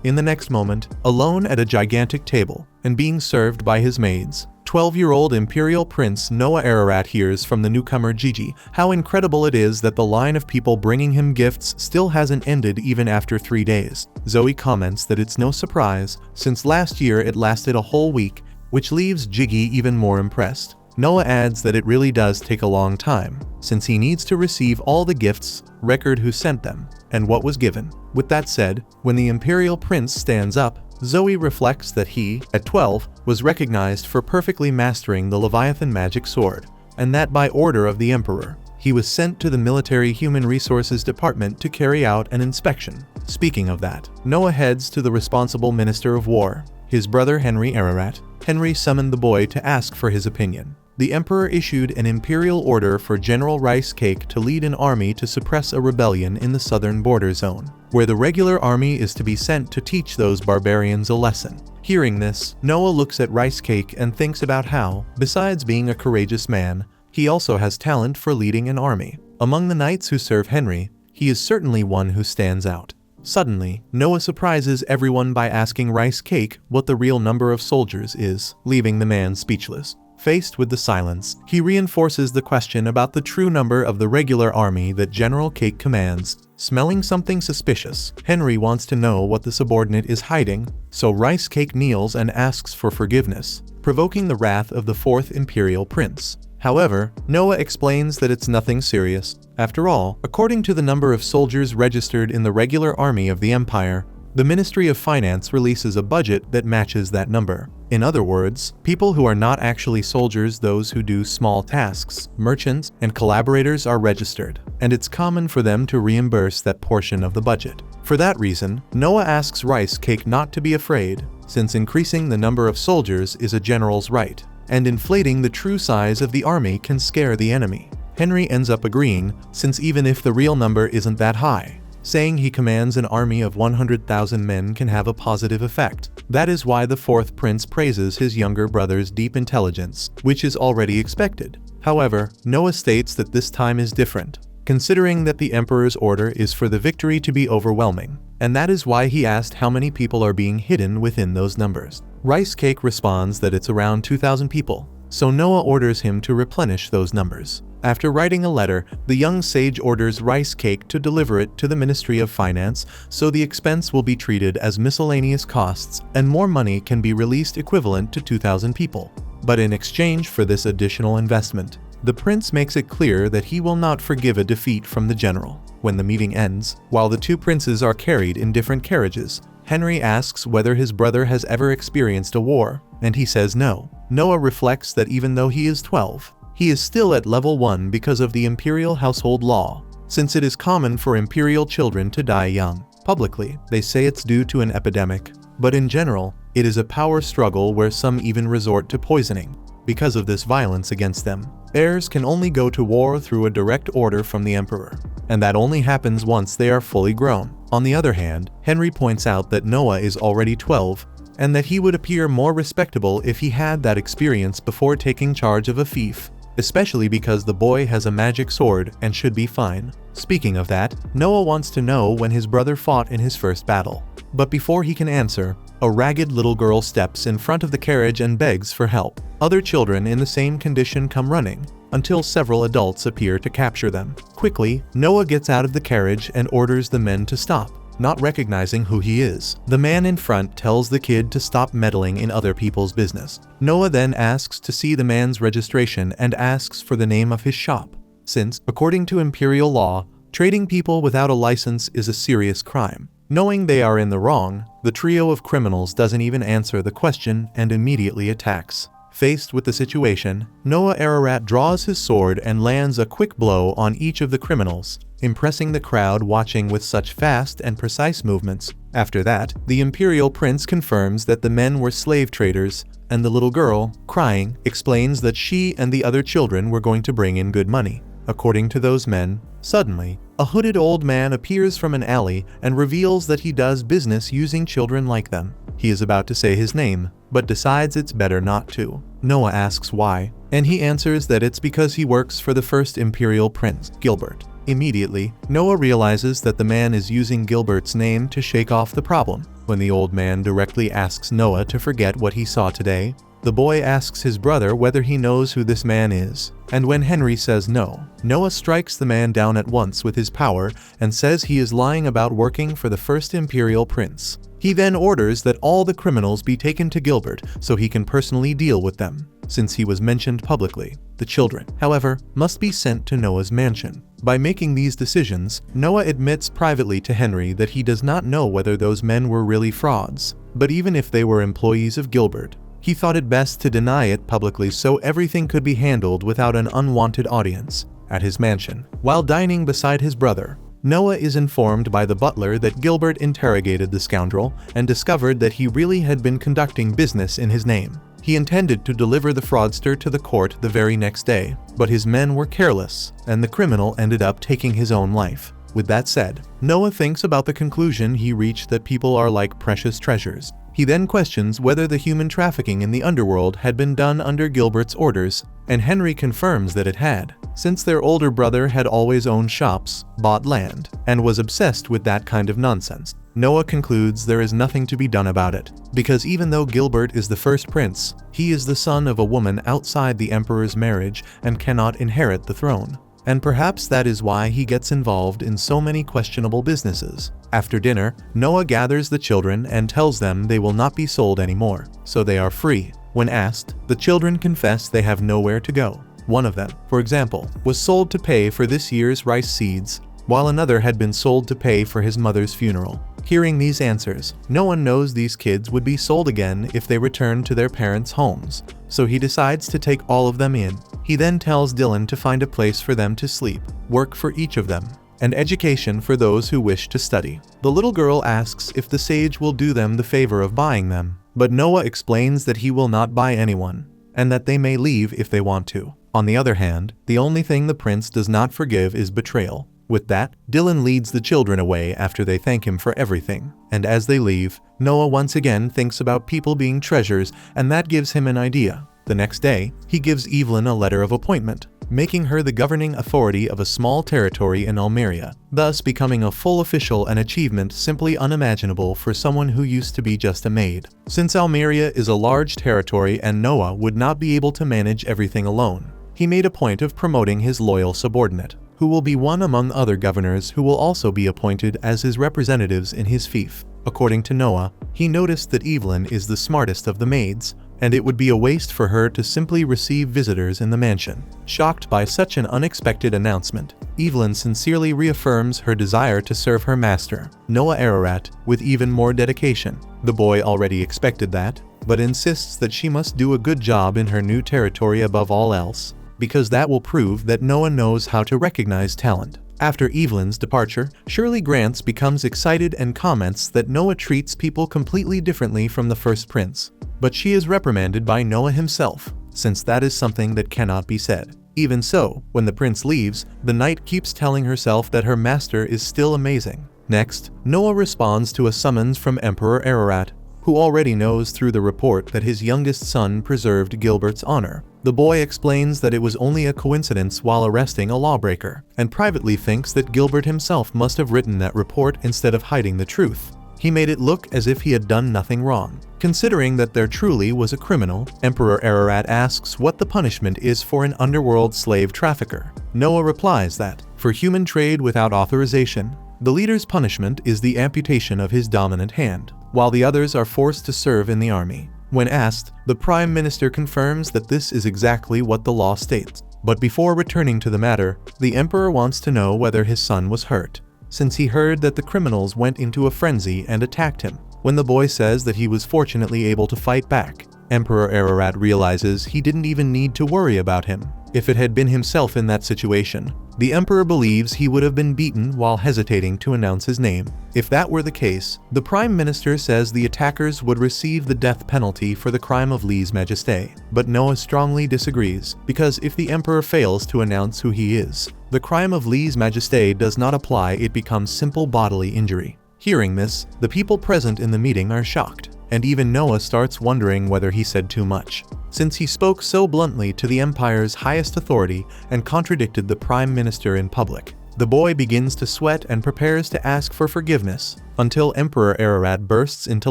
In the next moment, alone at a gigantic table, and being served by his maids, 12-year-old Imperial Prince Noah Ararat hears from the newcomer Gigi how incredible it is that the line of people bringing him gifts still hasn't ended even after 3 days. Zoe comments that it's no surprise, since last year it lasted a whole week, which leaves Gigi even more impressed. Noah adds that it really does take a long time, since he needs to receive all the gifts, record who sent them, and what was given. With that said, when the Imperial Prince stands up, Zoe reflects that he, at 12, was recognized for perfectly mastering the Leviathan magic sword, and that by order of the Emperor, he was sent to the Military Human Resources Department to carry out an inspection. Speaking of that, Noah heads to the responsible Minister of War, his brother Henry Ararat. Henry summoned the boy to ask for his opinion. The Emperor issued an imperial order for General Rice Cake to lead an army to suppress a rebellion in the southern border zone, where the regular army is to be sent to teach those barbarians a lesson. Hearing this, Noah looks at Rice Cake and thinks about how, besides being a courageous man, he also has talent for leading an army. Among the knights who serve Henry, he is certainly one who stands out. Suddenly, Noah surprises everyone by asking Rice Cake what the real number of soldiers is, leaving the man speechless. Faced with the silence, he reinforces the question about the true number of the regular army that General Cake commands. Smelling something suspicious, Henry wants to know what the subordinate is hiding, so Rice Cake kneels and asks for forgiveness, provoking the wrath of the 4th Imperial Prince. However, Noah explains that it's nothing serious. After all, according to the number of soldiers registered in the regular army of the Empire, the Ministry of Finance releases a budget that matches that number. In other words, people who are not actually soldiers, those who do small tasks, merchants, and collaborators are registered, and it's common for them to reimburse that portion of the budget. For that reason, Noah asks Rice Cake not to be afraid, since increasing the number of soldiers is a general's right, and inflating the true size of the army can scare the enemy. Henry ends up agreeing, since even if the real number isn't that high, saying he commands an army of 100,000 men can have a positive effect. That is why the 4th Prince praises his younger brother's deep intelligence, which is already expected. However, Noah states that this time is different, considering that the Emperor's order is for the victory to be overwhelming, and that is why he asked how many people are being hidden within those numbers. Rice Cake responds that it's around 2,000 people, so Noah orders him to replenish those numbers. After writing a letter, the young sage orders Rice Cake to deliver it to the Ministry of Finance, so the expense will be treated as miscellaneous costs and more money can be released equivalent to 2,000 people. But in exchange for this additional investment, the prince makes it clear that he will not forgive a defeat from the general. When the meeting ends, while the two princes are carried in different carriages, Henry asks whether his brother has ever experienced a war, and he says no. Noah reflects that even though he is 12, he is still at level 1 because of the imperial household law, since it is common for imperial children to die young. Publicly, they say it's due to an epidemic, but in general, it is a power struggle where some even resort to poisoning. Because of this violence against them, heirs can only go to war through a direct order from the Emperor, and that only happens once they are fully grown. On the other hand, Henry points out that Noah is already 12, and that he would appear more respectable if he had that experience before taking charge of a fief, especially because the boy has a magic sword and should be fine. Speaking of that, Noah wants to know when his brother fought in his first battle. But before he can answer, a ragged little girl steps in front of the carriage and begs for help. Other children in the same condition come running, until several adults appear to capture them. Quickly, Noah gets out of the carriage and orders the men to stop, not recognizing who he is. The man in front tells the kid to stop meddling in other people's business. Noah then asks to see the man's registration and asks for the name of his shop, since, according to imperial law, trading people without a license is a serious crime. Knowing they are in the wrong, the trio of criminals doesn't even answer the question and immediately attacks. Faced with the situation, Noah Ararat draws his sword and lands a quick blow on each of the criminals, impressing the crowd watching with such fast and precise movements. After that, the Imperial Prince confirms that the men were slave traders, and the little girl, crying, explains that she and the other children were going to bring in good money. According to those men, suddenly, a hooded old man appears from an alley and reveals that he does business using children like them. He is about to say his name, but decides it's better not to. Noah asks why, and he answers that it's because he works for the first Imperial Prince, Gilbert. Immediately, Noah realizes that the man is using Gilbert's name to shake off the problem. When the old man directly asks Noah to forget what he saw today, the boy asks his brother whether he knows who this man is, and when Henry says no, Noah strikes the man down at once with his power and says he is lying about working for the first imperial prince. He then orders that all the criminals be taken to Gilbert so he can personally deal with them, since he was mentioned publicly. The children, however, must be sent to Noah's mansion. By making these decisions, Noah admits privately to Henry that he does not know whether those men were really frauds, but even if they were employees of Gilbert, he thought it best to deny it publicly so everything could be handled without an unwanted audience. At his mansion, while dining beside his brother, Noah is informed by the butler that Gilbert interrogated the scoundrel and discovered that he really had been conducting business in his name. He intended to deliver the fraudster to the court the very next day, but his men were careless, and the criminal ended up taking his own life. With that said, Noah thinks about the conclusion he reached that people are like precious treasures. He then questions whether the human trafficking in the underworld had been done under Gilbert's orders, and Henry confirms that it had, since their older brother had always owned shops, bought land, and was obsessed with that kind of nonsense. Noah concludes there is nothing to be done about it, because even though Gilbert is the first prince, he is the son of a woman outside the emperor's marriage and cannot inherit the throne. And perhaps that is why he gets involved in so many questionable businesses. After dinner, Noah gathers the children and tells them they will not be sold anymore, so they are free. When asked, the children confess they have nowhere to go. One of them, for example, was sold to pay for this year's rice seeds, while another had been sold to pay for his mother's funeral. Hearing these answers, Noah knows these kids would be sold again if they returned to their parents' homes, so he decides to take all of them in. He then tells Dylan to find a place for them to sleep, work for each of them, and education for those who wish to study. The little girl asks if the sage will do them the favor of buying them, but Noah explains that he will not buy anyone, and that they may leave if they want to. On the other hand, the only thing the prince does not forgive is betrayal. With that, Dylan leads the children away after they thank him for everything, and as they leave, Noah once again thinks about people being treasures, and that gives him an idea. The next day, he gives Evelyn a letter of appointment, making her the governing authority of a small territory in Almeria, thus becoming a full official, an achievement simply unimaginable for someone who used to be just a maid. Since Almeria is a large territory and Noah would not be able to manage everything alone, he made a point of promoting his loyal subordinate, who will be one among other governors who will also be appointed as his representatives in his fief. According to Noah, he noticed that Evelyn is the smartest of the maids, and it would be a waste for her to simply receive visitors in the mansion. Shocked by such an unexpected announcement, Evelyn sincerely reaffirms her desire to serve her master, Noah Ararat, with even more dedication. The boy already expected that, but insists that she must do a good job in her new territory above all else, because that will prove that Noah knows how to recognize talent. After Evelyn's departure, Shirley Grants becomes excited and comments that Noah treats people completely differently from the first prince. But she is reprimanded by Noah himself, since that is something that cannot be said. Even so, when the prince leaves, the knight keeps telling herself that her master is still amazing. Next, Noah responds to a summons from Emperor Ararat, who already knows through the report that his youngest son preserved Gilbert's honor. The boy explains that it was only a coincidence while arresting a lawbreaker, and privately thinks that Gilbert himself must have written that report instead of hiding the truth. He made it look as if he had done nothing wrong. Considering that there truly was a criminal, Emperor Ararat asks what the punishment is for an underworld slave trafficker. Noah replies that, for human trade without authorization, the leader's punishment is the amputation of his dominant hand, while the others are forced to serve in the army. When asked, the Prime Minister confirms that this is exactly what the law states. But before returning to the matter, the Emperor wants to know whether his son was hurt, since he heard that the criminals went into a frenzy and attacked him. When the boy says that he was fortunately able to fight back, Emperor Ararat realizes he didn't even need to worry about him. If it had been himself in that situation, the Emperor believes he would have been beaten while hesitating to announce his name. If that were the case, the Prime Minister says the attackers would receive the death penalty for the crime of lèse-majesté. But Noah strongly disagrees, because if the Emperor fails to announce who he is, the crime of lèse-majesté does not apply, it becomes simple bodily injury. Hearing this, the people present in the meeting are shocked, and even Noah starts wondering whether he said too much, since he spoke so bluntly to the empire's highest authority and contradicted the Prime Minister in public. The boy begins to sweat and prepares to ask for forgiveness, until Emperor Ararat bursts into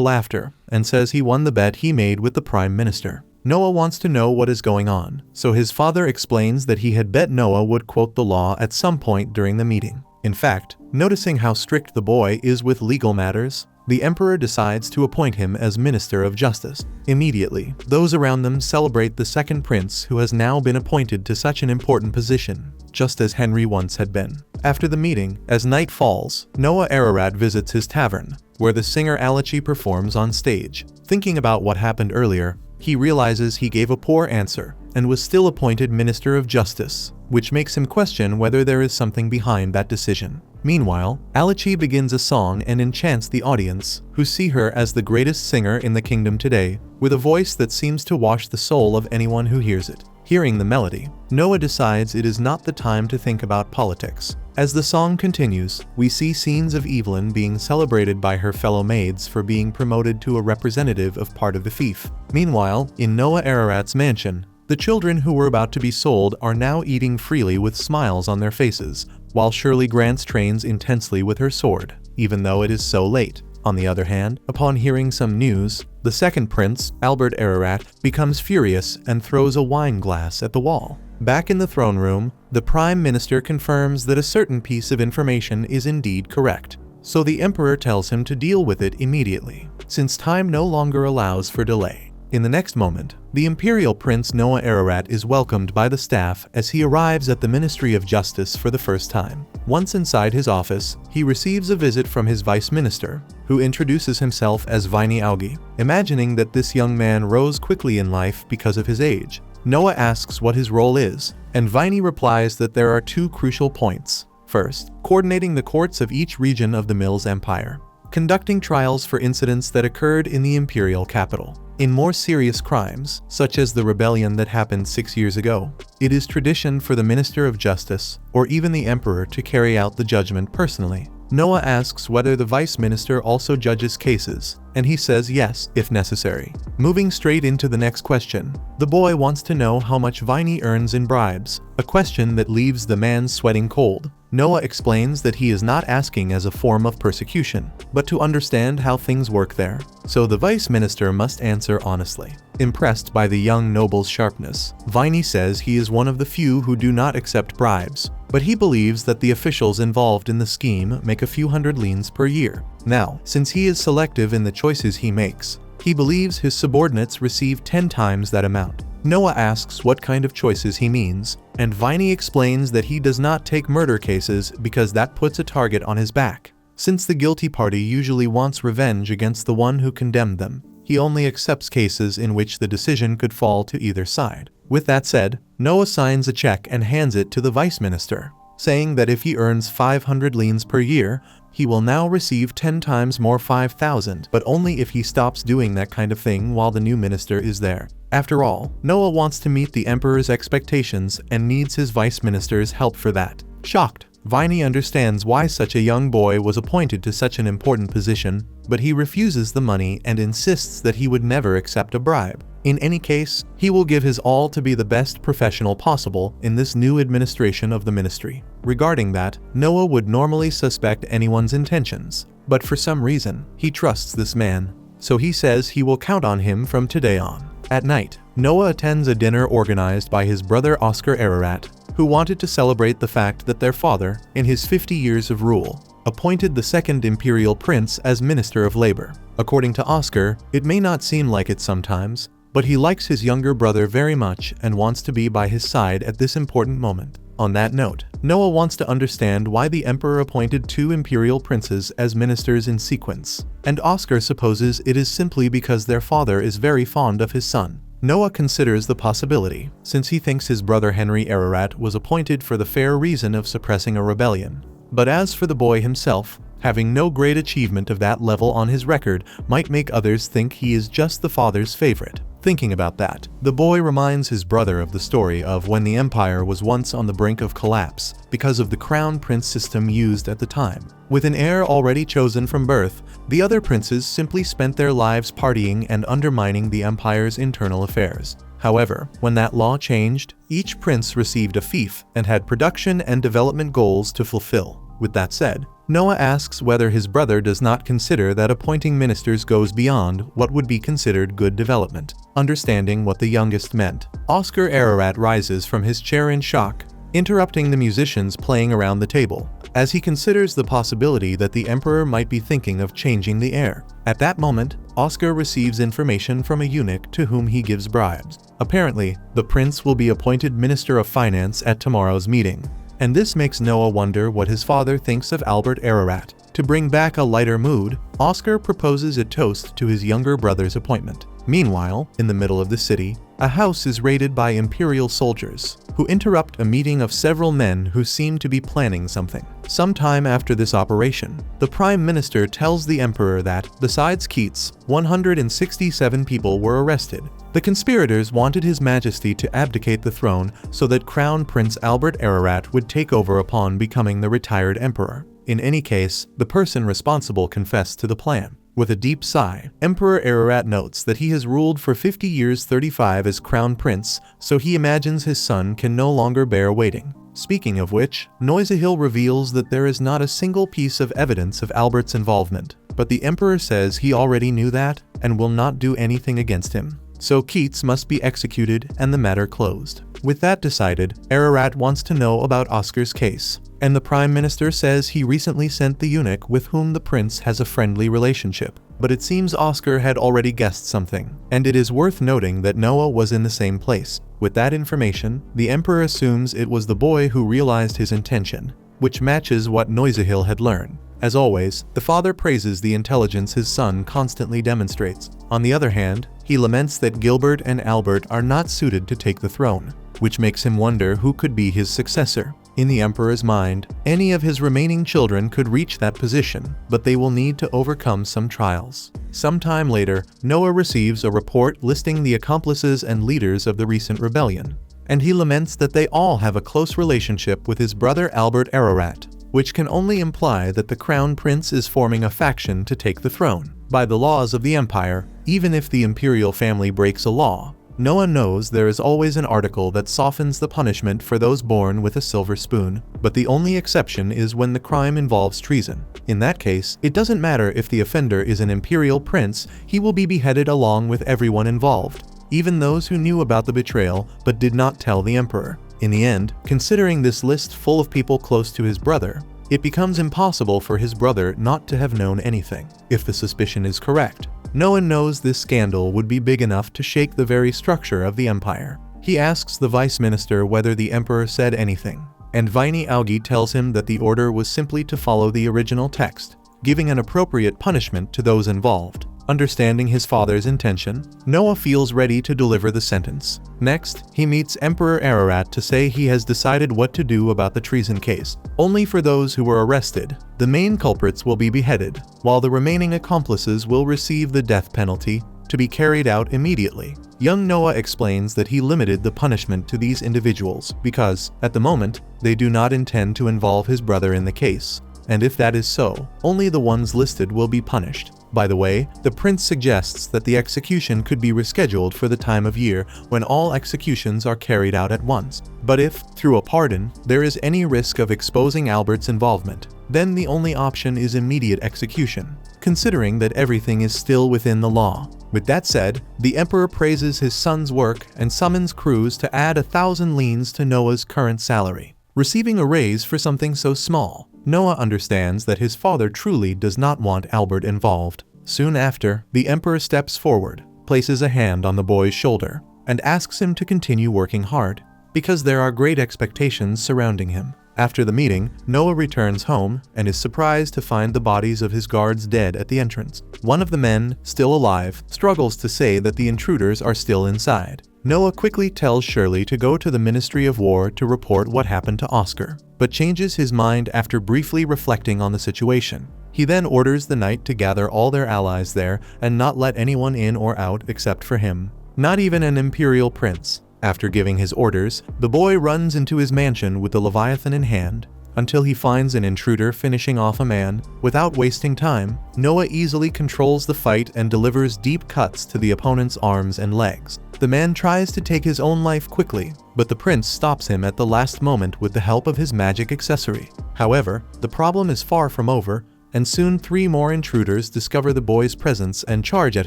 laughter and says he won the bet he made with the Prime Minister. Noah wants to know what is going on, so his father explains that he had bet Noah would quote the law at some point during the meeting. In fact, noticing how strict the boy is with legal matters, the emperor decides to appoint him as Minister of Justice. Immediately, those around them celebrate the second prince who has now been appointed to such an important position, just as Henry once had been. After the meeting, as night falls, Noah Ararat visits his tavern, where the singer Asahi performs on stage. Thinking about what happened earlier, he realizes he gave a poor answer and was still appointed Minister of Justice, which makes him question whether there is something behind that decision. Meanwhile, Asahi begins a song and enchants the audience, who see her as the greatest singer in the kingdom today, with a voice that seems to wash the soul of anyone who hears it. Hearing the melody, Noah decides it is not the time to think about politics. As the song continues, we see scenes of Evelyn being celebrated by her fellow maids for being promoted to a representative of part of the fief. Meanwhile, in Noah Ararat's mansion, the children who were about to be sold are now eating freely with smiles on their faces, while Shirley Grant trains intensely with her sword, even though it is so late. On the other hand, upon hearing some news, the second prince, Albert Ararat, becomes furious and throws a wine glass at the wall. Back in the throne room, the Prime Minister confirms that a certain piece of information is indeed correct, so the emperor tells him to deal with it immediately, since time no longer allows for delay. In the next moment, the imperial prince Noah Ararat is welcomed by the staff as he arrives at the Ministry of Justice for the first time. Once inside his office, he receives a visit from his vice minister, who introduces himself as Vaini Augie. Imagining that this young man rose quickly in life because of his age, Noah asks what his role is, and Vaini replies that there are two crucial points. First, coordinating the courts of each region of the Mills Empire, conducting trials for incidents that occurred in the imperial capital. In more serious crimes, such as the rebellion that happened 6 years ago, it is tradition for the Minister of Justice, or even the Emperor, to carry out the judgment personally. Noah asks whether the Vice Minister also judges cases, and he says yes, if necessary. Moving straight into the next question, the boy wants to know how much Vaini earns in bribes, a question that leaves the man sweating cold. Noah explains that he is not asking as a form of persecution, but to understand how things work there, so the Vice Minister must answer honestly. Impressed by the young noble's sharpness, Vaini says he is one of the few who do not accept bribes, but he believes that the officials involved in the scheme make a few hundred leans per year. Now, since he is selective in the choices he makes, he believes his subordinates receive 10 times that amount. Noah asks what kind of choices he means, and Vaini explains that he does not take murder cases because that puts a target on his back. Since the guilty party usually wants revenge against the one who condemned them, he only accepts cases in which the decision could fall to either side. With that said, Noah signs a check and hands it to the Vice Minister, saying that if he earns 500 leans per year, he will now receive 10 times more, 5,000, but only if he stops doing that kind of thing while the new minister is there. After all, Noah wants to meet the emperor's expectations and needs his vice minister's help for that. Shocked, Vaini understands why such a young boy was appointed to such an important position, but he refuses the money and insists that he would never accept a bribe. In any case, he will give his all to be the best professional possible in this new administration of the ministry. Regarding that, Noah would normally suspect anyone's intentions, but for some reason, he trusts this man, so he says he will count on him from today on. At night, Noah attends a dinner organized by his brother Oscar Ararat, who wanted to celebrate the fact that their father, in his 50 years of rule, appointed the second imperial prince as Minister of Labor. According to Oscar, it may not seem like it sometimes, but he likes his younger brother very much and wants to be by his side at this important moment. On that note, Noah wants to understand why the emperor appointed 2 imperial princes as ministers in sequence, and Oscar supposes it is simply because their father is very fond of his son. Noah considers the possibility, since he thinks his brother Henry Ararat was appointed for the fair reason of suppressing a rebellion. But as for the boy himself, having no great achievement of that level on his record might make others think he is just the father's favorite. Thinking about that, the boy reminds his brother of the story of when the empire was once on the brink of collapse because of the crown prince system used at the time. With an heir already chosen from birth, the other princes simply spent their lives partying and undermining the empire's internal affairs. However, when that law changed, each prince received a fief and had production and development goals to fulfill. With that said, Noah asks whether his brother does not consider that appointing ministers goes beyond what would be considered good development. Understanding what the youngest meant, Oscar Ararat rises from his chair in shock, interrupting the musicians playing around the table, as he considers the possibility that the emperor might be thinking of changing the heir. At that moment, Oscar receives information from a eunuch to whom he gives bribes. Apparently, the prince will be appointed Minister of Finance at tomorrow's meeting. And this makes Noah wonder what his father thinks of Albert Ararat. To bring back a lighter mood, Oscar proposes a toast to his younger brother's appointment. Meanwhile, in the middle of the city, a house is raided by imperial soldiers, who interrupt a meeting of several men who seem to be planning something. Sometime after this operation, the Prime Minister tells the Emperor that, besides Keats, 167 people were arrested. The conspirators wanted His Majesty to abdicate the throne so that Crown Prince Albert Ararat would take over upon becoming the retired emperor. In any case, the person responsible confessed to the plan. With a deep sigh, Emperor Ararat notes that he has ruled for 50 years 35 as crown prince, so he imagines his son can no longer bear waiting. Speaking of which, Noisahil reveals that there is not a single piece of evidence of Albert's involvement, but the emperor says he already knew that and will not do anything against him. So Keats must be executed and the matter closed. With that decided, Ararat wants to know about Oscar's case, and the Prime Minister says he recently sent the eunuch with whom the prince has a friendly relationship. But it seems Oscar had already guessed something, and it is worth noting that Noah was in the same place. With that information, the Emperor assumes it was the boy who realized his intention, which matches what Noisahil had learned. As always, the father praises the intelligence his son constantly demonstrates. On the other hand, he laments that Gilbert and Albert are not suited to take the throne, which makes him wonder who could be his successor. In the Emperor's mind, any of his remaining children could reach that position, but they will need to overcome some trials. Sometime later, Noah receives a report listing the accomplices and leaders of the recent rebellion, and he laments that they all have a close relationship with his brother Albert Ararat, which can only imply that the crown prince is forming a faction to take the throne. By the laws of the empire, even if the imperial family breaks a law, Noah knows there is always an article that softens the punishment for those born with a silver spoon, but the only exception is when the crime involves treason. In that case, it doesn't matter if the offender is an imperial prince, he will be beheaded along with everyone involved, even those who knew about the betrayal but did not tell the emperor. In the end, considering this list full of people close to his brother, it becomes impossible for his brother not to have known anything. If the suspicion is correct, Noah knows this scandal would be big enough to shake the very structure of the empire. He asks the vice minister whether the emperor said anything, and Vaini Augi tells him that the order was simply to follow the original text, giving an appropriate punishment to those involved. Understanding his father's intention, Noah feels ready to deliver the sentence. Next, he meets Emperor Ararat to say he has decided what to do about the treason case. Only for those who were arrested, the main culprits will be beheaded, while the remaining accomplices will receive the death penalty, to be carried out immediately. Young Noah explains that he limited the punishment to these individuals because, at the moment, they do not intend to involve his brother in the case, and if that is so, only the ones listed will be punished. By the way, the prince suggests that the execution could be rescheduled for the time of year when all executions are carried out at once. But if, through a pardon, there is any risk of exposing Albert's involvement, then the only option is immediate execution, considering that everything is still within the law. With that said, the emperor praises his son's work and summons crews to add 1,000 leans to Noah's current salary, receiving a raise for something so small. Noah understands that his father truly does not want Albert involved. Soon after, the emperor steps forward, places a hand on the boy's shoulder, and asks him to continue working hard, because there are great expectations surrounding him. After the meeting, Noah returns home and is surprised to find the bodies of his guards dead at the entrance. One of the men, still alive, struggles to say that the intruders are still inside. Noah quickly tells Shirley to go to the Ministry of War to report what happened to Oscar, but changes his mind after briefly reflecting on the situation. He then orders the knight to gather all their allies there and not let anyone in or out except for him, not even an imperial prince. After giving his orders, the boy runs into his mansion with the Leviathan in hand, until he finds an intruder finishing off a man. Without wasting time, Noah easily controls the fight and delivers deep cuts to the opponent's arms and legs. The man tries to take his own life quickly, but the prince stops him at the last moment with the help of his magic accessory. However, the problem is far from over, and soon 3 more intruders discover the boy's presence and charge at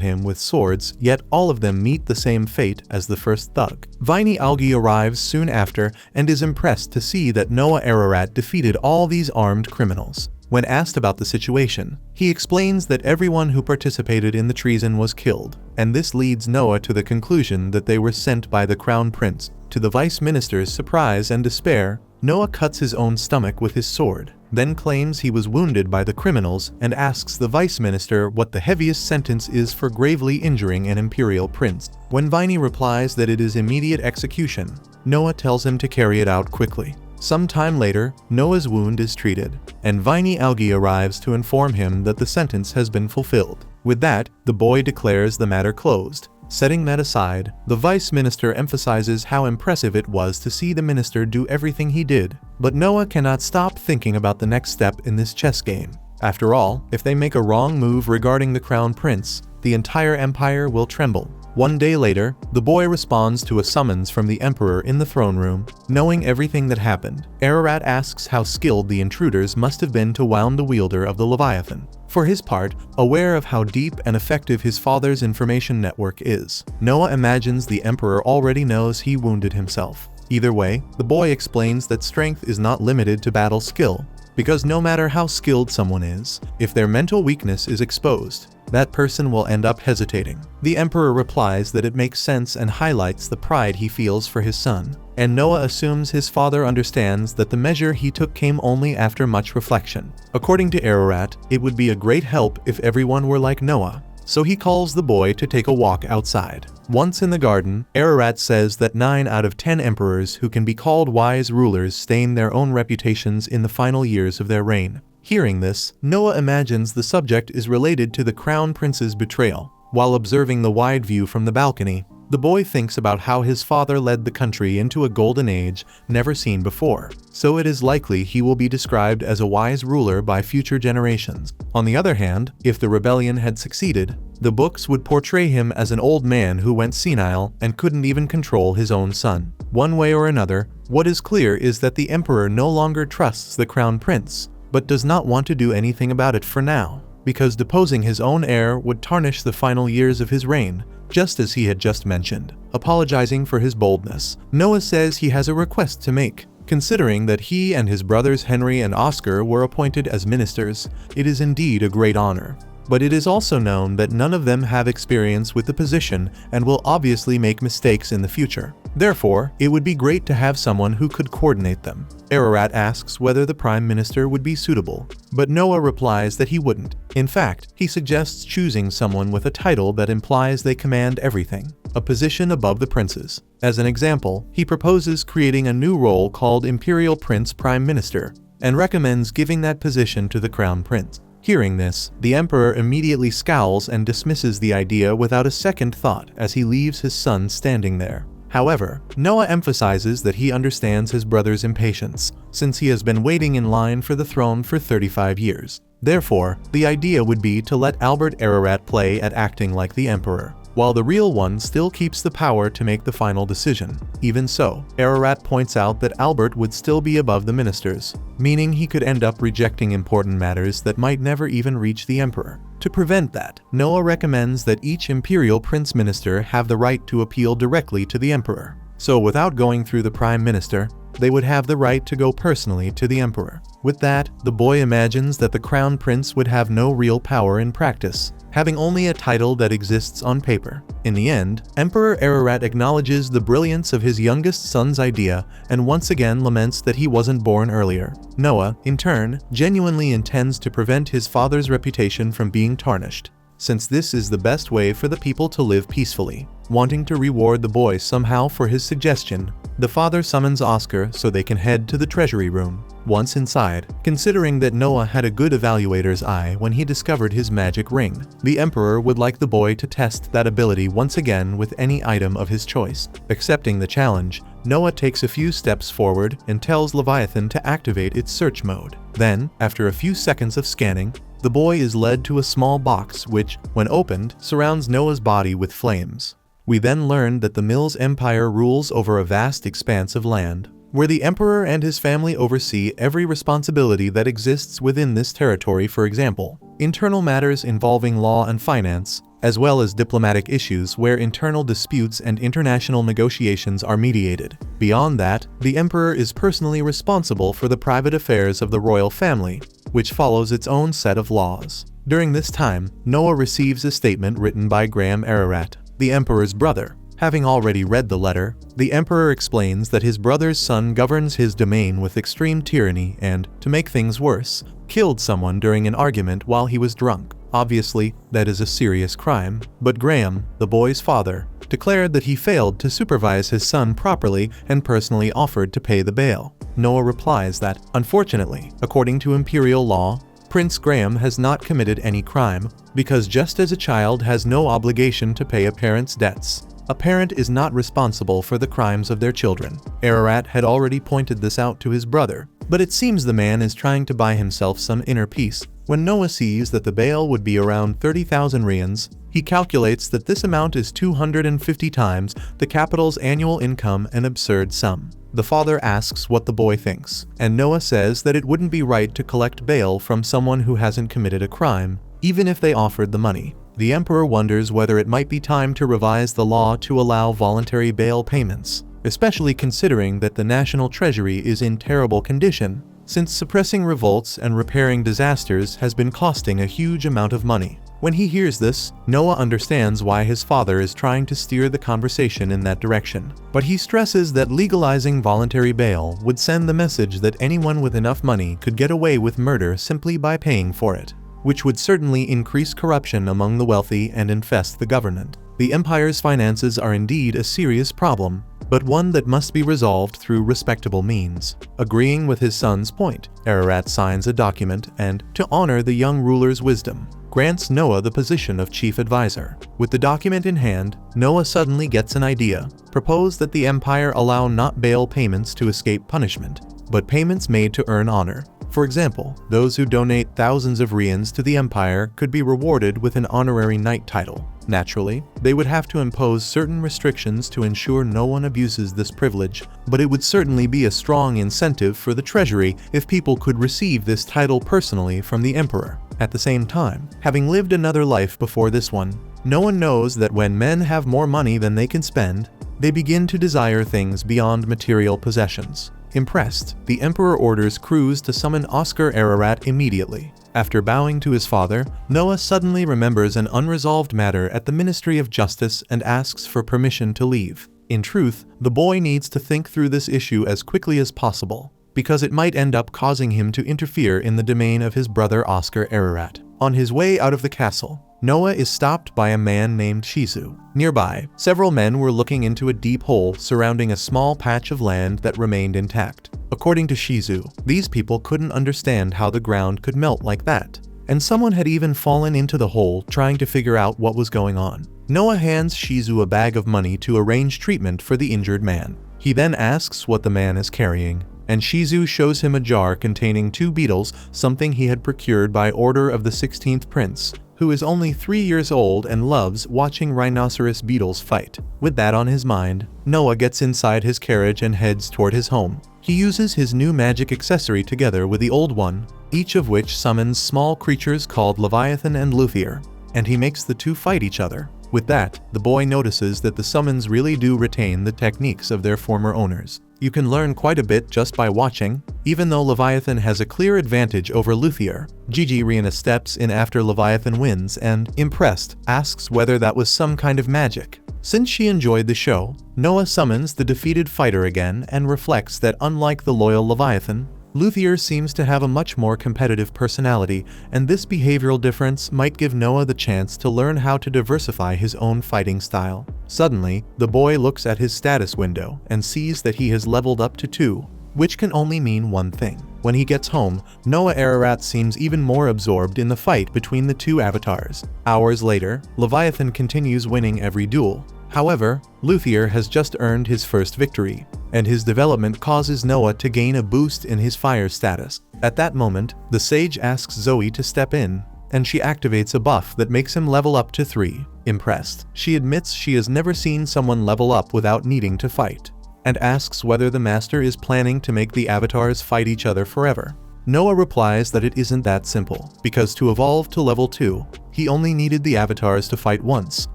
him with swords, yet all of them meet the same fate as the first thug. Viney Algae arrives soon after and is impressed to see that Noah Ararat defeated all these armed criminals. When asked about the situation, he explains that everyone who participated in the treason was killed, and this leads Noah to the conclusion that they were sent by the crown prince. To the vice minister's surprise and despair, Noah cuts his own stomach with his sword, then claims he was wounded by the criminals and asks the vice minister what the heaviest sentence is for gravely injuring an imperial prince. When Viney replies that it is immediate execution, Noah tells him to carry it out quickly. Some time later, Noah's wound is treated, and Viney Algae arrives to inform him that the sentence has been fulfilled. With that, the boy declares the matter closed. Setting that aside, the vice minister emphasizes how impressive it was to see the minister do everything he did, but Noah cannot stop thinking about the next step in this chess game. After all, if they make a wrong move regarding the crown prince, the entire empire will tremble. One day later, the boy responds to a summons from the emperor in the throne room. Knowing everything that happened, Ararat asks how skilled the intruders must have been to wound the wielder of the Leviathan. For his part, aware of how deep and effective his father's information network is, Noah imagines the emperor already knows he wounded himself. Either way, the boy explains that strength is not limited to battle skill, because no matter how skilled someone is, if their mental weakness is exposed, that person will end up hesitating. The emperor replies that it makes sense and highlights the pride he feels for his son, and Noah assumes his father understands that the measure he took came only after much reflection. According to Ararat, it would be a great help if everyone were like Noah, so he calls the boy to take a walk outside. Once in the garden, Ararat says that 9 out of 10 emperors who can be called wise rulers stain their own reputations in the final years of their reign. Hearing this, Noah imagines the subject is related to the crown prince's betrayal. While observing the wide view from the balcony, the boy thinks about how his father led the country into a golden age never seen before, so it is likely he will be described as a wise ruler by future generations. On the other hand, if the rebellion had succeeded, the books would portray him as an old man who went senile and couldn't even control his own son. One way or another, what is clear is that the emperor no longer trusts the crown prince, but does not want to do anything about it for now, because deposing his own heir would tarnish the final years of his reign, just as he had just mentioned. Apologizing for his boldness, Noah says he has a request to make. Considering that he and his brothers Henry and Oscar were appointed as ministers, it is indeed a great honor. But it is also known that none of them have experience with the position and will obviously make mistakes in the future. Therefore, it would be great to have someone who could coordinate them. Ararat asks whether the prime minister would be suitable, but Noah replies that he wouldn't. In fact, he suggests choosing someone with a title that implies they command everything, a position above the princes. As an example, he proposes creating a new role called Imperial Prince Prime Minister, and recommends giving that position to the crown prince. Hearing this, the emperor immediately scowls and dismisses the idea without a second thought as he leaves his son standing there. However, Noah emphasizes that he understands his brother's impatience, since he has been waiting in line for the throne for 35 years. Therefore, the idea would be to let Albert Ararat play at acting like the emperor, while the real one still keeps the power to make the final decision. Even so, Ararat points out that Albert would still be above the ministers, meaning he could end up rejecting important matters that might never even reach the emperor. To prevent that, Noah recommends that each imperial prince minister have the right to appeal directly to the emperor. So without going through the prime minister, they would have the right to go personally to the emperor. With that, the boy imagines that the crown prince would have no real power in practice, having only a title that exists on paper. In the end, Emperor Ararat acknowledges the brilliance of his youngest son's idea and once again laments that he wasn't born earlier. Noah, in turn, genuinely intends to prevent his father's reputation from being tarnished, since this is the best way for the people to live peacefully. Wanting to reward the boy somehow for his suggestion, the father summons Oscar so they can head to the treasury room. Once inside, considering that Noah had a good evaluator's eye when he discovered his magic ring, the emperor would like the boy to test that ability once again with any item of his choice. Accepting the challenge, Noah takes a few steps forward and tells Leviathan to activate its search mode. Then, after a few seconds of scanning, the boy is led to a small box which, when opened, surrounds Noah's body with flames. We then learn that the Mills Empire rules over a vast expanse of land, where the emperor and his family oversee every responsibility that exists within this territory. For example, internal matters involving law and finance, as well as diplomatic issues where internal disputes and international negotiations are mediated. Beyond that, the emperor is personally responsible for the private affairs of the royal family, which follows its own set of laws. During this time, Noah receives a statement written by Graham Ararat, the emperor's brother. Having already read the letter, the emperor explains that his brother's son governs his domain with extreme tyranny and, to make things worse, killed someone during an argument while he was drunk. Obviously, that is a serious crime, but Graham, the boy's father, declared that he failed to supervise his son properly and personally offered to pay the bail. Noah replies that, unfortunately, according to imperial law, Prince Graham has not committed any crime, because just as a child has no obligation to pay a parent's debts, a parent is not responsible for the crimes of their children. Ararat had already pointed this out to his brother, but it seems the man is trying to buy himself some inner peace. When Noah sees that the bail would be around 30,000 rians, he calculates that this amount is 250 times the capital's annual income, an absurd sum. The father asks what the boy thinks, and Noah says that it wouldn't be right to collect bail from someone who hasn't committed a crime, even if they offered the money. The emperor wonders whether it might be time to revise the law to allow voluntary bail payments, especially considering that the national treasury is in terrible condition, since suppressing revolts and repairing disasters has been costing a huge amount of money. When he hears this, Noah understands why his father is trying to steer the conversation in that direction. But he stresses that legalizing voluntary bail would send the message that anyone with enough money could get away with murder simply by paying for it, which would certainly increase corruption among the wealthy and infest the government. The empire's finances are indeed a serious problem, but one that must be resolved through respectable means. Agreeing with his son's point, Ararat signs a document and, to honor the young ruler's wisdom, grants Noah the position of chief advisor. With the document in hand, Noah suddenly gets an idea. Propose that the empire allow not bail payments to escape punishment, but payments made to earn honor. For example, those who donate thousands of rians to the empire could be rewarded with an honorary knight title. Naturally, they would have to impose certain restrictions to ensure no one abuses this privilege, but it would certainly be a strong incentive for the treasury if people could receive this title personally from the emperor. At the same time, having lived another life before this one, Noah knows that when men have more money than they can spend, they begin to desire things beyond material possessions. Impressed, the emperor orders crews to summon Oscar Ararat immediately. After bowing to his father, Noah suddenly remembers an unresolved matter at the Ministry of Justice and asks for permission to leave. In truth, the boy needs to think through this issue as quickly as possible, because it might end up causing him to interfere in the domain of his brother Oscar Ararat. On his way out of the castle, Noah is stopped by a man named Shizu. Nearby, several men were looking into a deep hole surrounding a small patch of land that remained intact. According to Shizu, these people couldn't understand how the ground could melt like that, and someone had even fallen into the hole trying to figure out what was going on. Noah hands Shizu a bag of money to arrange treatment for the injured man. He then asks what the man is carrying, and Shizu shows him a jar containing 2 beetles, something he had procured by order of the 16th prince, who is only 3 years old and loves watching rhinoceros beetles fight. With that on his mind, Noah gets inside his carriage and heads toward his home. He uses his new magic accessory together with the old one, each of which summons small creatures called Leviathan and Luthier, and he makes the two fight each other. With that, the boy notices that the summons really do retain the techniques of their former owners. You can learn quite a bit just by watching. Even though Leviathan has a clear advantage over Luthier, Gigi Rihanna steps in after Leviathan wins and, impressed, asks whether that was some kind of magic. Since she enjoyed the show, Noah summons the defeated fighter again and reflects that unlike the loyal Leviathan, Luthier seems to have a much more competitive personality, and this behavioral difference might give Noah the chance to learn how to diversify his own fighting style. Suddenly, the boy looks at his status window and sees that he has leveled up to 2, which can only mean one thing. When he gets home, Noah Ararat seems even more absorbed in the fight between the 2 avatars. Hours later, Leviathan continues winning every duel. However, Luthier has just earned his first victory, and his development causes Noah to gain a boost in his fire status. At that moment, the sage asks Zoe to step in, and she activates a buff that makes him level up to 3. Impressed, she admits she has never seen someone level up without needing to fight, and asks whether the master is planning to make the avatars fight each other forever. Noah replies that it isn't that simple, because to evolve to level 2, he only needed the avatars to fight once,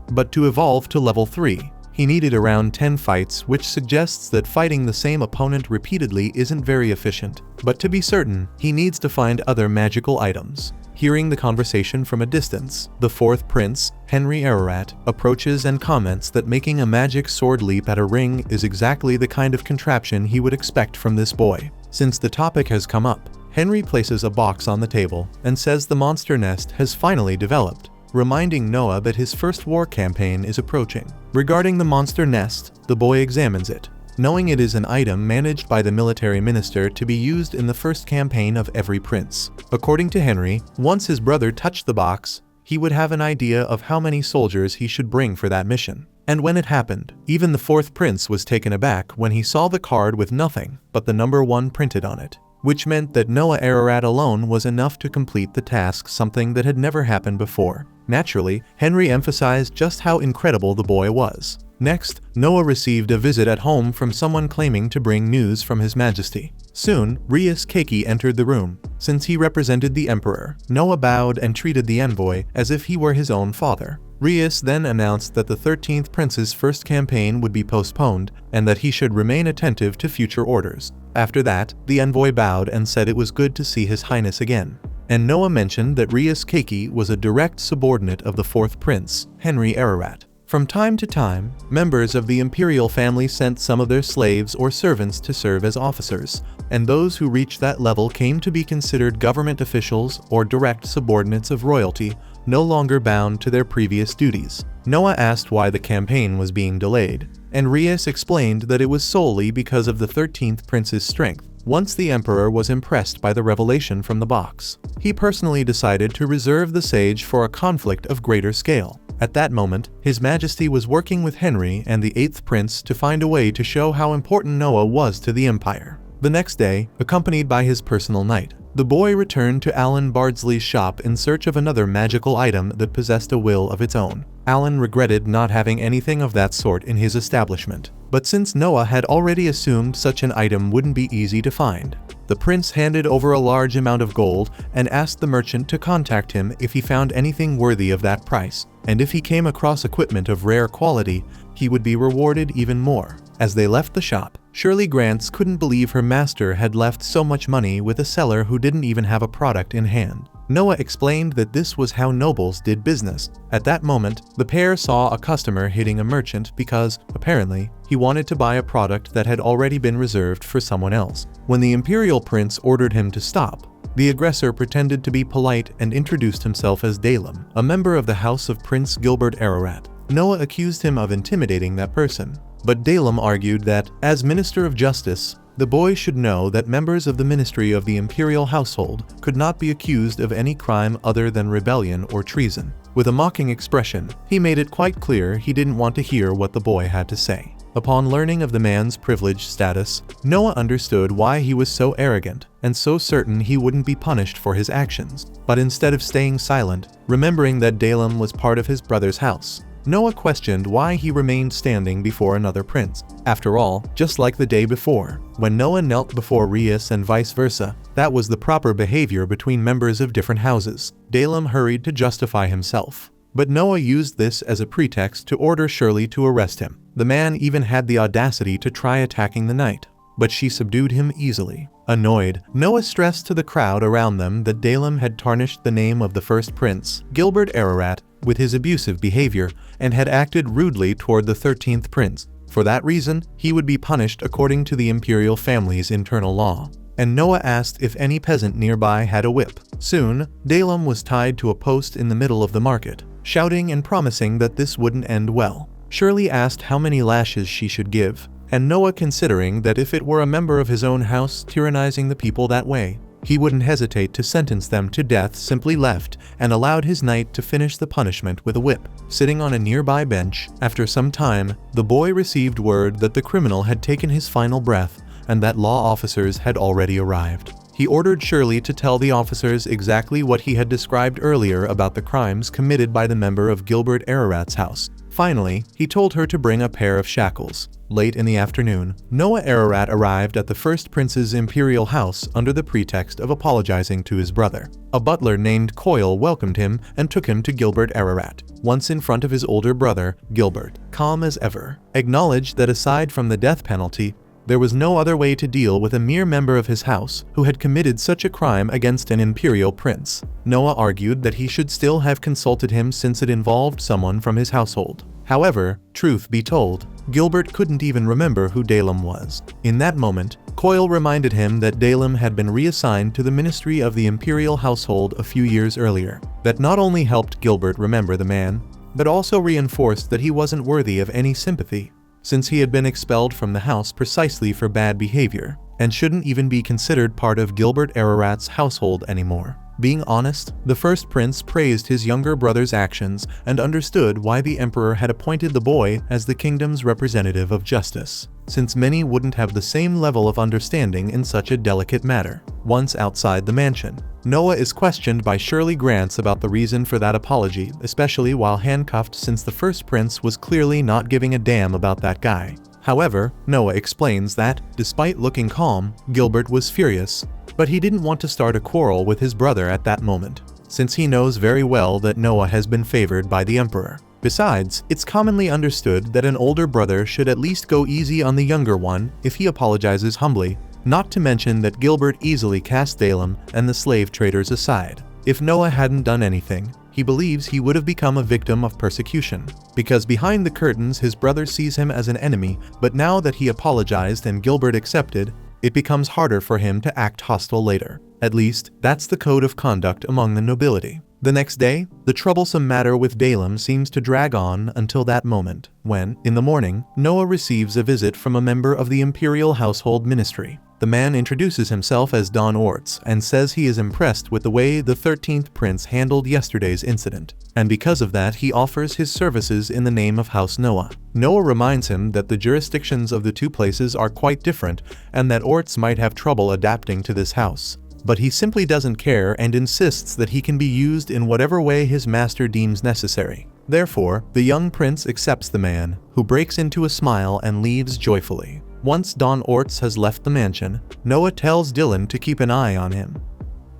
but to evolve to level 3, he needed around 10 fights, which suggests that fighting the same opponent repeatedly isn't very efficient. But to be certain, he needs to find other magical items. Hearing the conversation from a distance, the 4th prince, Henry Ararat, approaches and comments that making a magic sword leap at a ring is exactly the kind of contraption he would expect from this boy. Since the topic has come up, Henry places a box on the table and says the monster nest has finally developed, reminding Noah that his first war campaign is approaching. Regarding the monster nest, the boy examines it, knowing it is an item managed by the military minister to be used in the first campaign of every prince. According to Henry, once his brother touched the box, he would have an idea of how many soldiers he should bring for that mission. And when it happened, even the 4th prince was taken aback when he saw the card with nothing but the number 1 printed on it, which meant that Noah Ararat alone was enough to complete the task, something that had never happened before. Naturally, Henry emphasized just how incredible the boy was. Next, Noah received a visit at home from someone claiming to bring news from His Majesty. Soon, Rias Keiki entered the room. Since he represented the emperor, Noah bowed and treated the envoy as if he were his own father. Rias then announced that the 13th prince's first campaign would be postponed and that he should remain attentive to future orders. After that, the envoy bowed and said it was good to see His Highness again. And Noah mentioned that Rias Keiki was a direct subordinate of the 4th prince, Henry Ararat. From time to time, members of the imperial family sent some of their slaves or servants to serve as officers, and those who reached that level came to be considered government officials or direct subordinates of royalty, no longer bound to their previous duties. Noah asked why the campaign was being delayed, and Rias explained that it was solely because of the 13th prince's strength. Once the emperor was impressed by the revelation from the box, he personally decided to reserve the sage for a conflict of greater scale. At that moment, His Majesty was working with Henry and the 8th prince to find a way to show how important Noah was to the empire. The next day, accompanied by his personal knight, the boy returned to Alan Bardsley's shop in search of another magical item that possessed a will of its own. Alan regretted not having anything of that sort in his establishment, but since Noah had already assumed such an item wouldn't be easy to find, the prince handed over a large amount of gold and asked the merchant to contact him if he found anything worthy of that price, and if he came across equipment of rare quality, he would be rewarded even more. As they left the shop, Shirley Grants couldn't believe her master had left so much money with a seller who didn't even have a product in hand. Noah explained that this was how nobles did business. At that moment, the pair saw a customer hitting a merchant because, apparently, he wanted to buy a product that had already been reserved for someone else. When the imperial prince ordered him to stop, the aggressor pretended to be polite and introduced himself as Dalem, a member of the house of Prince Gilbert Ararat. Noah accused him of intimidating that person, but Dalem argued that, as Minister of Justice, the boy should know that members of the ministry of the imperial household could not be accused of any crime other than rebellion or treason. With a mocking expression, he made it quite clear he didn't want to hear what the boy had to say. Upon learning of the man's privileged status, Noah understood why he was so arrogant and so certain he wouldn't be punished for his actions. But instead of staying silent, remembering that Dalem was part of his brother's house, Noah questioned why he remained standing before another prince. After all, just like the day before, when Noah knelt before Rias and vice versa, that was the proper behavior between members of different houses. Dalem hurried to justify himself, but Noah used this as a pretext to order Shirley to arrest him. The man even had the audacity to try attacking the knight, but she subdued him easily. Annoyed, Noah stressed to the crowd around them that Dalem had tarnished the name of the first prince, Gilbert Ararat, with his abusive behavior, and had acted rudely toward the 13th prince. For that reason, he would be punished according to the imperial family's internal law. And Noah asked if any peasant nearby had a whip. Soon, Dalem was tied to a post in the middle of the market, shouting and promising that this wouldn't end well. Shirley asked how many lashes she should give, and Noah, considering that if it were a member of his own house tyrannizing the people that way, he wouldn't hesitate to sentence them to death, simply left and allowed his knight to finish the punishment with a whip. Sitting on a nearby bench, after some time, the boy received word that the criminal had taken his final breath and that law officers had already arrived. He ordered Shirley to tell the officers exactly what he had described earlier about the crimes committed by the member of Gilbert Ararat's house. Finally, he told her to bring a pair of shackles. Late in the afternoon, Noah Ararat arrived at the first prince's imperial house under the pretext of apologizing to his brother. A butler named Coyle welcomed him and took him to Gilbert Ararat. Once in front of his older brother, Gilbert, calm as ever, acknowledged that aside from the death penalty, there was no other way to deal with a mere member of his house who had committed such a crime against an imperial prince. Noah argued that he should still have consulted him since it involved someone from his household. However, truth be told, Gilbert couldn't even remember who Dalem was. In that moment, Coyle reminded him that Dalem had been reassigned to the ministry of the imperial household a few years earlier. That not only helped Gilbert remember the man, but also reinforced that he wasn't worthy of any sympathy, since he had been expelled from the house precisely for bad behavior, and shouldn't even be considered part of Gilbert Ararat's household anymore. Being honest, the first prince praised his younger brother's actions and understood why the emperor had appointed the boy as the kingdom's representative of justice, since many wouldn't have the same level of understanding in such a delicate matter. Once outside the mansion, Noah is questioned by Shirley Grants about the reason for that apology, especially while handcuffed, since the first prince was clearly not giving a damn about that guy. However, Noah explains that, despite looking calm, Gilbert was furious, but he didn't want to start a quarrel with his brother at that moment, since he knows very well that Noah has been favored by the emperor. Besides, it's commonly understood that an older brother should at least go easy on the younger one if he apologizes humbly, not to mention that Gilbert easily cast Dalem and the slave traders aside. If Noah hadn't done anything, he believes he would have become a victim of persecution, because behind the curtains his brother sees him as an enemy, but now that he apologized and Gilbert accepted, it becomes harder for him to act hostile later. At least, that's the code of conduct among the nobility. The next day, the troublesome matter with Dalem seems to drag on until that moment, when, in the morning, Noah receives a visit from a member of the imperial household ministry. The man introduces himself as Don Orts and says he is impressed with the way the 13th prince handled yesterday's incident, and because of that he offers his services in the name of House Noah. Noah reminds him that the jurisdictions of the two places are quite different and that Orts might have trouble adapting to this house. But he simply doesn't care and insists that he can be used in whatever way his master deems necessary. Therefore, the young prince accepts the man, who breaks into a smile and leaves joyfully. Once Don Orts has left the mansion, Noah tells Dylan to keep an eye on him.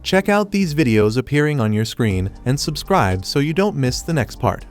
Check out these videos appearing on your screen and subscribe so you don't miss the next part.